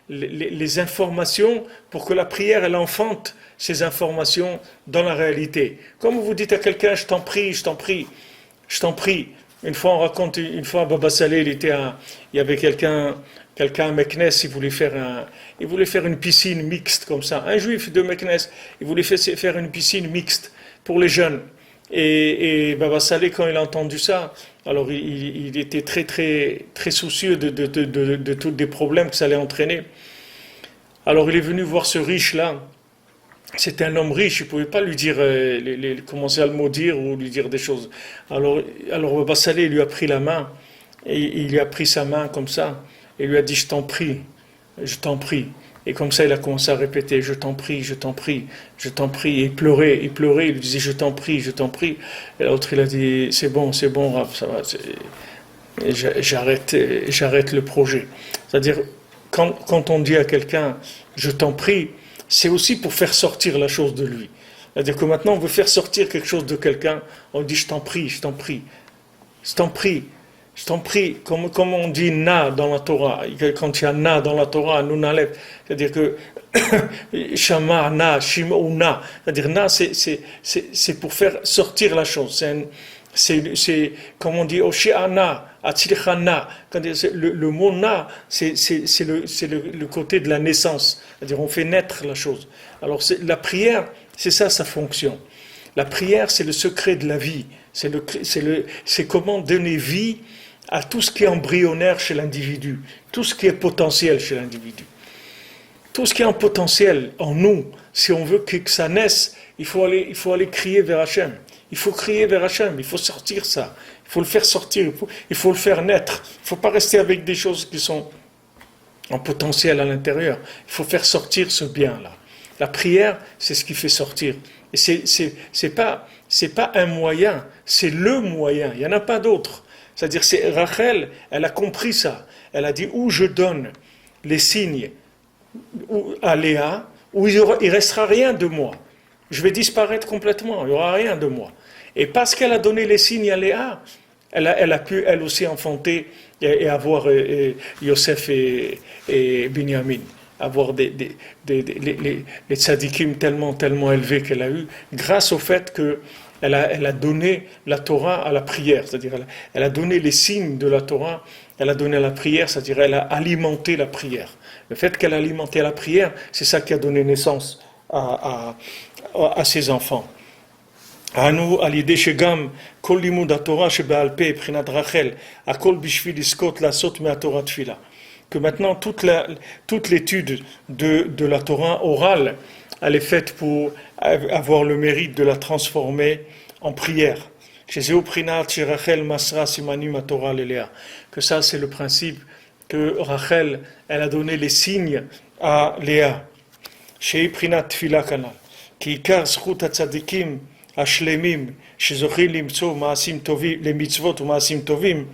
les informations pour que la prière, elle enfante ces informations dans la réalité. Comme vous dites à quelqu'un, je t'en prie, je t'en prie, je t'en prie. Une fois, on raconte, une fois, Baba Saleh, il y avait quelqu'un à Meknes, il voulait faire une piscine mixte comme ça. Un juif de Meknes, il voulait faire une piscine mixte pour les jeunes. Et Baba Saleh, quand il a entendu ça, alors il était très, très, très soucieux de tous les problèmes que ça allait entraîner. Alors il est venu voir ce riche-là. C'était un homme riche, il ne pouvait pas lui dire, commencer à le maudire ou lui dire des choses. Alors Baba Saleh lui a pris la main, et il lui a pris sa main comme ça, et lui a dit, je t'en prie, je t'en prie. Et comme ça, il a commencé à répéter, je t'en prie, je t'en prie, je t'en prie. Et il pleurait, il lui disait, je t'en prie, je t'en prie. Et l'autre, il a dit, c'est bon, Rav, ça va, j'arrête le projet. C'est-à-dire, quand on dit à quelqu'un, je t'en prie, c'est aussi pour faire sortir la chose de lui. C'est-à-dire que maintenant, on veut faire sortir quelque chose de quelqu'un, on dit, je t'en prie, je t'en prie, je t'en prie. Je t'en prie, comme on dit na dans la Torah, quand il y a na dans la Torah, nun aleph, c'est-à-dire que shama na, shimou na, c'est-à-dire na, c'est pour faire sortir la chose. C'est comme on dit oshiana, atzilchana, le mot na, c'est le côté de la naissance, c'est-à-dire on fait naître la chose. Alors la prière, c'est ça sa fonction. La prière, c'est le secret de la vie, c'est comment donner vie à tout ce qui est embryonnaire chez l'individu, tout ce qui est potentiel chez l'individu. Tout ce qui est en potentiel en nous, si on veut que ça naisse, il faut aller crier vers Hachem. Il faut crier vers Hachem, il faut sortir ça, il faut le faire sortir, il faut le faire naître. Il ne faut pas rester avec des choses qui sont en potentiel à l'intérieur. Il faut faire sortir ce bien-là. La prière, c'est ce qui fait sortir. Et c'est pas un moyen, c'est le moyen, il n'y en a pas d'autre. C'est-à-dire, Rachel, elle a compris ça. Elle a dit, où je donne les signes à Léa, où il ne restera rien de moi. Je vais disparaître complètement, il n'y aura rien de moi. Et parce qu'elle a donné les signes à Léa, elle a pu, elle aussi, enfanter et avoir Yosef et Binyamin. Avoir les tzadikim tellement élevés qu'elle a eu, grâce au fait que elle a donné la Torah à la prière, c'est-à-dire elle a donné les signes de la Torah, elle a donné à la prière, c'est-à-dire elle a alimenté la prière. Le fait qu'elle a alimenté la prière, c'est ça qui a donné naissance à ses enfants. אנו על ידי שגם כל לימוד התורה שבעל פה מבחינת רחל, הכל בשביל לזכות לעשות מהתורה תפילה. Que maintenant toute l'étude de la Torah orale, elle est faite pour avoir le mérite de la transformer en prière. Que ça, c'est le principe que Rachel, elle a donné les signes à Léa. Chez Prinat Tfila Kanal, qui ikar zchut hatzadikim hashlemim, shezochim limtso maasim tovim, les mitzvot ou maasim tovim,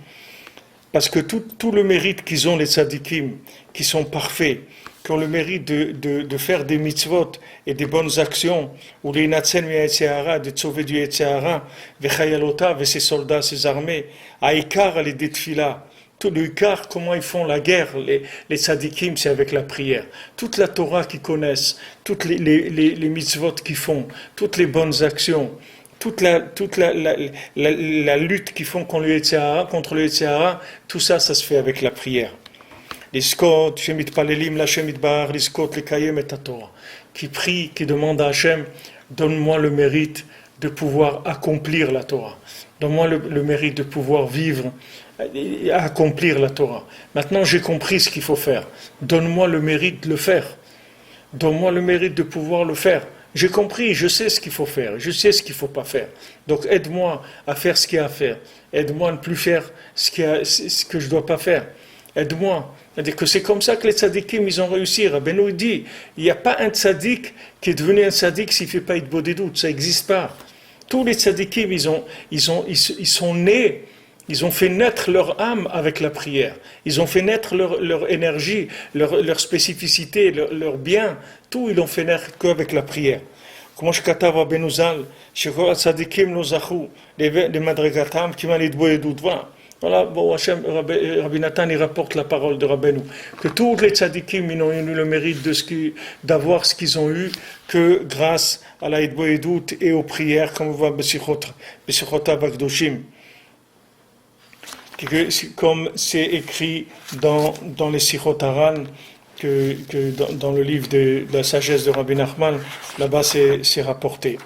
parce que tout le mérite qu'ils ont les tzadikim, qui sont parfaits, qui ont le mérite de faire des mitzvot et des bonnes actions, ou les natsen mi'etzeara, de sauver du etzeara, vechayalota, et ses soldats, ses armées, à Ikar, les détfila. Tout le Ikar, comment ils font la guerre, les tzadikim, c'est avec la prière. Toute la Torah qu'ils connaissent, toutes les mitzvot qu'ils font, toutes les bonnes actions, toute la lutte qu'ils font contre le Yetzirah, tout ça, ça se fait avec la prière. L'iskot, shemit palelim la shemit bar, l'iskot le kayem et Torah. Qui prie, qui demande à Hachem, donne-moi le mérite de pouvoir accomplir la Torah. Donne-moi le mérite de pouvoir vivre et accomplir la Torah. Maintenant, j'ai compris ce qu'il faut faire. Donne-moi le mérite de le faire. Donne-moi le mérite de pouvoir le faire. J'ai compris, je sais ce qu'il faut faire, je sais ce qu'il ne faut pas faire. Donc aide-moi à faire ce qu'il y a à faire. Aide-moi à ne plus faire ce que je ne dois pas faire. Aide-moi. C'est-à-dire que c'est comme ça que les tzadikim, ils ont réussi. Rabbeinu dit, il n'y a pas un tzadik qui est devenu un tzadik s'il ne fait pas Hitbodedut des doutes. Ça n'existe pas. Tous les tzadikim, ils sont nés, ils ont fait naître leur âme avec la prière. Ils ont fait naître leur énergie, leur spécificité, leur bien. Tout, ils l'ont fait naître qu'avec la prière. Comment je katav Rabbeinu Zal, shekol tzadikim lo zachu, les madrigatam qui m'a Hitbodedut va. Voilà, bon, Rabbi Nathan, il rapporte la parole de Rabbeinu, que tous les tzadikim, ils n'ont eu le mérite d'avoir ce qu'ils ont eu que grâce à la Hitbodedut et aux prières, comme on voit Besichot Avakdoshim. Comme c'est écrit dans les Sichot Haran, dans le livre de la sagesse de Rabbi Nachman, là-bas c'est rapporté.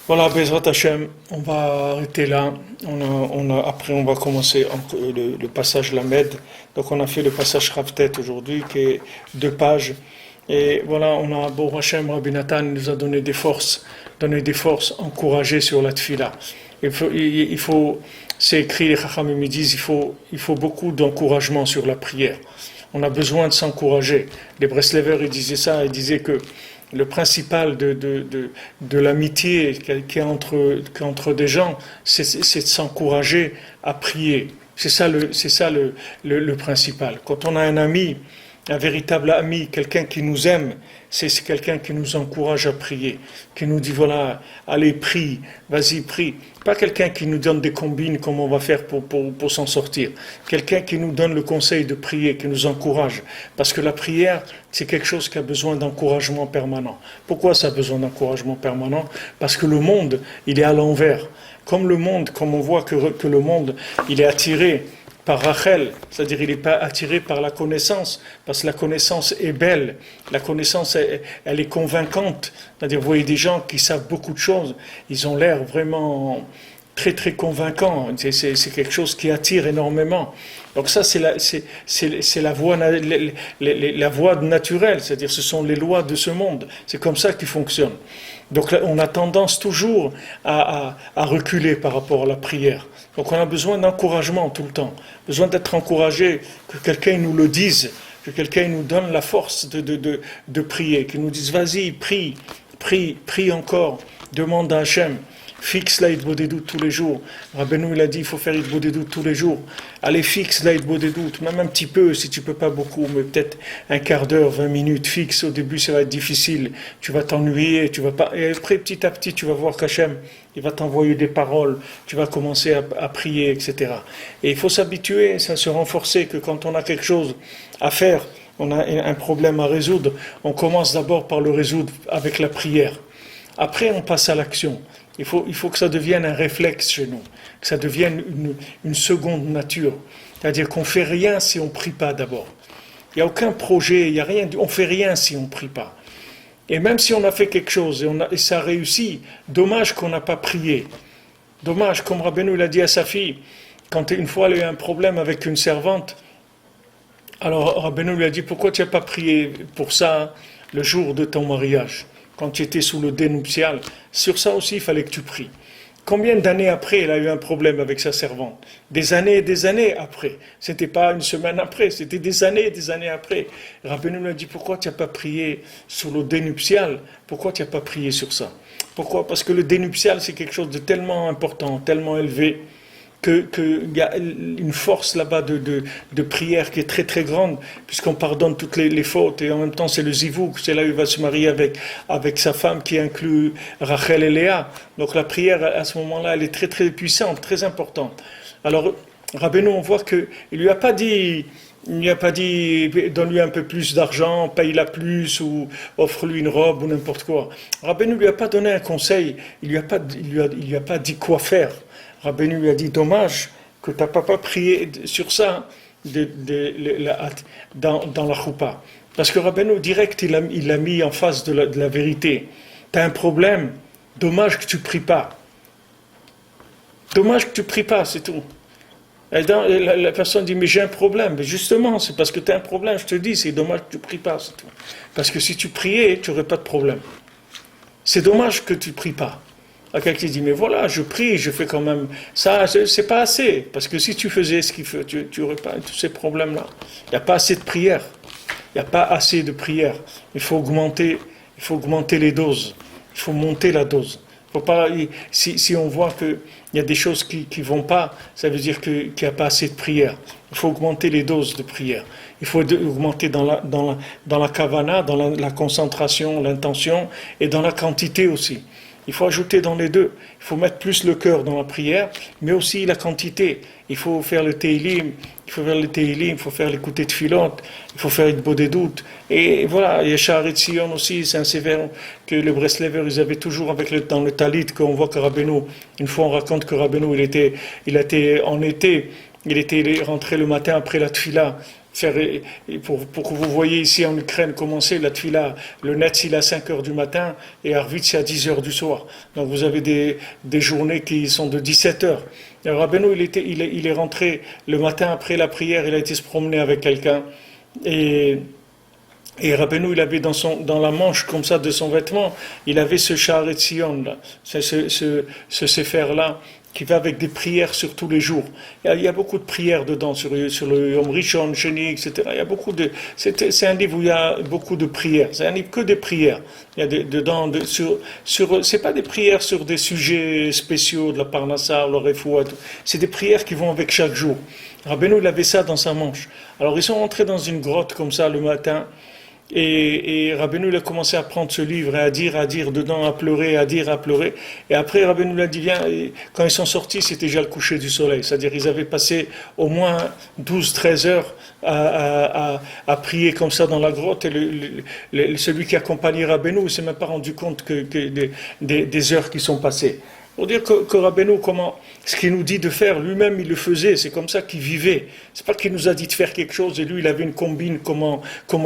Voilà, Bezrat Hashem, on va arrêter là. Après, on va commencer le passage Lamed. Donc, on a fait le passage Ravtet aujourd'hui, qui est 2 pages. Et voilà, on a, Baruch Hashem, Rabbi Nathan nous a donné des forces, encouragées sur la Tfila. Il faut c'est écrit, les Chachamim disent, il faut beaucoup d'encouragement sur la prière. On a besoin de s'encourager. Les Breslevers, ils disaient ça, ils disaient que le principal de l'amitié qu'il y a entre des gens, c'est de s'encourager à prier. C'est ça le principal. Quand on a un ami, un véritable ami, quelqu'un qui nous aime, c'est quelqu'un qui nous encourage à prier, qui nous dit voilà, allez, prie, vas-y, prie. Pas quelqu'un qui nous donne des combines, comment on va faire pour s'en sortir. Quelqu'un qui nous donne le conseil de prier, qui nous encourage. Parce que la prière, c'est quelque chose qui a besoin d'encouragement permanent. Pourquoi ça a besoin d'encouragement permanent? Parce que le monde, il est à l'envers. Comme on voit que le monde, il est attiré par Rachel, c'est-à-dire il n'est pas attiré par la connaissance, parce que la connaissance est belle, la connaissance elle est convaincante, c'est-à-dire vous voyez des gens qui savent beaucoup de choses, ils ont l'air vraiment très très convaincants, c'est quelque chose qui attire énormément. Donc ça c'est la voie naturelle, c'est-à-dire ce sont les lois de ce monde, c'est comme ça qu'ils fonctionnent. Donc on a tendance toujours à reculer par rapport à la prière. Donc on a besoin d'encouragement tout le temps, besoin d'être encouragé, que quelqu'un nous le dise, que quelqu'un nous donne la force de prier, qu'il nous dise vas-y, prie encore, demande à Hachem. Fixe la Hitbodedut tous les jours. Rabbeinu il a dit il faut faire Hitbodedut tous les jours. Allez, fixe la Hitbodedut, même un petit peu si tu peux pas beaucoup, mais peut-être un quart d'heure, 20 minutes fixe. Au début ça va être difficile, tu vas t'ennuyer, tu vas pas. Et après petit à petit tu vas voir qu'Hachem il va t'envoyer des paroles, tu vas commencer à prier, etc. Et il faut s'habituer, ça se renforcer que quand on a quelque chose à faire, on a un problème à résoudre, on commence d'abord par le résoudre avec la prière. Après on passe à l'action. Il faut que ça devienne un réflexe chez nous, que ça devienne une seconde nature. C'est-à-dire qu'on ne fait rien si on ne prie pas d'abord. Il n'y a aucun projet, il n'y a rien, on ne fait rien si on ne prie pas. Et même si on a fait quelque chose et ça réussit, dommage qu'on n'a pas prié. Dommage, comme Rabbeinu l'a dit à sa fille, quand une fois elle a eu un problème avec une servante, alors Rabbeinu lui a dit, pourquoi tu n'as pas prié pour ça le jour de ton mariage ? Quand tu étais sous le dénuptial, sur ça aussi il fallait que tu pries. Combien d'années après elle a eu un problème avec sa servante? Des années et des années après. C'était pas une semaine après, c'était des années et des années après. Rabbeinu lui a dit pourquoi tu n'as pas prié sur le dénuptial? Pourquoi tu n'as pas prié sur ça? Pourquoi? Parce que le dénuptial c'est quelque chose de tellement important, tellement élevé, qu'il y a une force là-bas de prière qui est très très grande, puisqu'on pardonne toutes les fautes, et en même temps c'est le zivouk, c'est là où il va se marier avec sa femme qui inclut Rachel et Léa. Donc la prière à ce moment-là elle est très très puissante, très importante. Alors Rabbeinu on voit qu'il ne lui a pas dit donne-lui un peu plus d'argent, paye-la plus ou offre-lui une robe ou n'importe quoi. Rabbeinu ne lui a pas donné un conseil, il lui a pas dit quoi faire. Rabbeinu lui a dit dommage que tu n'as pas prié sur ça dans la choupa. Parce que Rabbeinu direct il l'a mis en face de la vérité. Tu as un problème, dommage que tu ne pries pas. Dommage que tu ne pries pas, c'est tout. Et la personne dit mais j'ai un problème. Mais justement, c'est parce que tu as un problème, je te dis, c'est dommage que tu ne pries pas, c'est tout. Parce que si tu priais, tu n'aurais pas de problème. c'est dommage que tu ne pries pas. À quelqu'un qui dit, mais voilà, je prie, je fais quand même ça, c'est pas assez. Parce que si tu faisais ce qu'il faut, tu n'aurais pas tous ces problèmes-là. Il n'y a pas assez de prière. Il n'y a pas assez de prière. Il faut augmenter les doses. Il faut monter la dose. Faut pas, si on voit qu'il y a des choses qui ne vont pas, ça veut dire qu'il n'y a pas assez de prière. Il faut augmenter les doses de prière. Il faut augmenter dans la kavana, dans la concentration, l'intention, et dans la quantité aussi. Il faut ajouter dans les deux. Il faut mettre plus le cœur dans la prière, mais aussi la quantité. Il faut faire le teilim, il faut faire l'écouter de filote, il faut faire le beau des doutes. Et voilà, il y a Shaharit Sion aussi, c'est un sévère que les Breslever, ils avaient toujours dans le talit, qu'on voit que Rabbeinu, une fois on raconte que Rabbeinu, il était en été, il était rentré le matin après la tfila, pour que vous voyez ici en Ukraine commencer la tfila, le net il est à 5h du matin et Arvit c'est à 10h du soir. Donc vous avez des journées qui sont de 17h. Rabbeinu il est rentré le matin après la prière, il a été se promener avec quelqu'un et Rabbeinu il avait dans la manche comme ça de son vêtement, il avait ce Shaharit Sion là, ce sefer là, qui va avec des prières sur tous les jours. Il y a beaucoup de prières dedans, sur le Yom Rishon, Sheni, etc. Il y a beaucoup c'est un livre où il y a beaucoup de prières. C'est un livre que des prières. Il y a dedans, c'est pas des prières sur des sujets spéciaux, de la Parnassa, le Refoua, tout. C'est des prières qui vont avec chaque jour. Rabbeinu, il avait ça dans sa manche. Alors, ils sont rentrés dans une grotte comme ça le matin, et Rabbeinu il a commencé à prendre ce livre et à dire dedans, à pleurer. Et après Rabbeinu il a dit, viens, et quand ils sont sortis, c'était déjà le coucher du soleil. C'est-à-dire ils avaient passé au moins 12-13 heures à prier comme ça dans la grotte. Et celui qui accompagnait Rabbeinu, il ne s'est même pas rendu compte que des heures qui sont passées. Pour dire que Rabbeinu, ce qu'il nous dit de faire, lui-même il le faisait, c'est comme ça qu'il vivait. C'est pas qu'il nous a dit de faire quelque chose et lui il avait une combine comment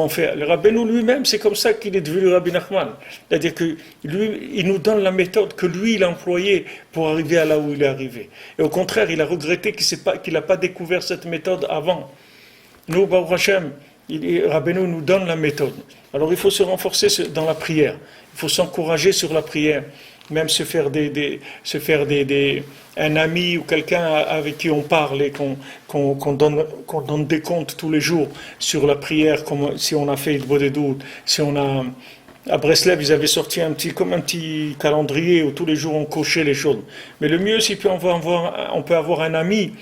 faire. Le Rabbeinu lui-même, c'est comme ça qu'il est devenu Rabbi Nachman. C'est-à-dire que lui, il nous donne la méthode que lui il a employée pour arriver à là où il est arrivé. Et au contraire, il a regretté qu'il n'a pas découvert cette méthode avant. Nous, Baruch Hashem, Rabbeinu nous donne la méthode. Alors il faut se renforcer dans la prière. Il faut s'encourager sur la prière. Même se faire un ami ou quelqu'un avec qui on parle et qu'on donne des comptes tous les jours sur la prière, comme si on a fait le beau des doutes, si on a... À Breslev, ils avaient sorti un petit calendrier où tous les jours on cochait les choses. Mais le mieux, c'est qu'on peut avoir un ami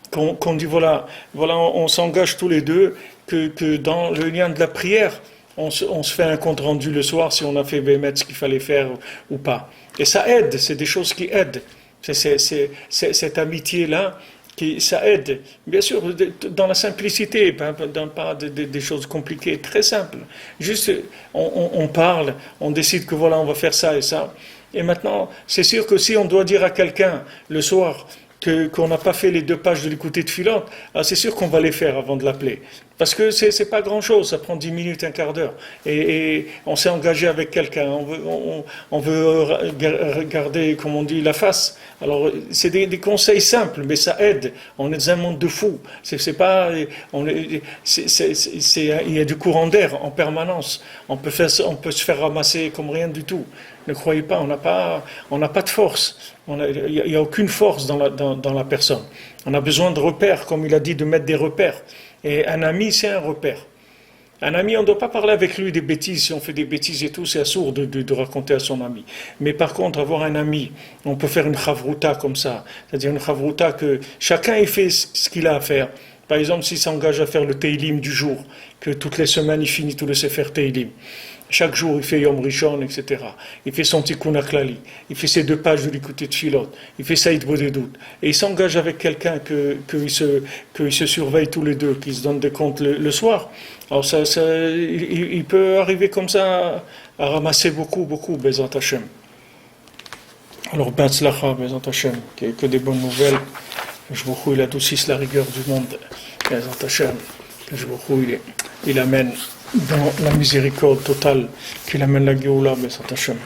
qu'on dit voilà, on s'engage tous les deux que dans le lien de la prière, on se fait un compte rendu le soir si on a fait ce qu'il fallait faire ou pas. Et ça aide, c'est des choses qui aident. C'est cette amitié-là, ça aide. Bien sûr, dans la simplicité, pas des choses compliquées, très simples. Juste, on parle, on décide que voilà, on va faire ça et ça. Et maintenant, c'est sûr que si on doit dire à quelqu'un le soir qu'on n'a pas fait les 2 pages de l'écouter de Philote, c'est sûr qu'on va les faire avant de l'appeler. Parce que c'est pas grand-chose, ça prend 10 minutes, un quart d'heure. Et on s'est engagé avec quelqu'un, on veut regarder, comme on dit, la face. Alors, c'est des conseils simples, mais ça aide. On est dans un monde de fous. Il y a du courant d'air en permanence. On peut se faire ramasser comme rien du tout. Ne croyez pas, on n'a pas de force. Il n'y a aucune force dans la personne. On a besoin de repères, comme il a dit, de mettre des repères. Et un ami, c'est un repère. Un ami, on ne doit pas parler avec lui des bêtises. Si on fait des bêtises et tout, c'est assourd de raconter à son ami. Mais par contre, avoir un ami, on peut faire une chavruta comme ça. C'est-à-dire une chavruta que chacun il fait ce qu'il a à faire. Par exemple, s'il s'engage à faire le teilim du jour, que toutes les semaines, il finit tout le sefer teilim. Chaque jour, il fait Yom Rishon, etc. Il fait son Tikkun HaKlali. Il fait ses 2 pages de l'écouter de Philot. Il fait Saïd Bodedout. Et il s'engage avec quelqu'un qu'il se surveille tous les deux, qu'ils se donnent des comptes le soir. Alors il peut arriver comme ça à ramasser beaucoup, Bezat Hashem. Alors, Be'atzlacha, Bezat Hashem, que des bonnes nouvelles. Je vous prie, il adoucisse la rigueur du monde. Bezat Hashem. Je vous prie, il amène dans la miséricorde totale, qu'il amène la Géoula, Bezat Hashem.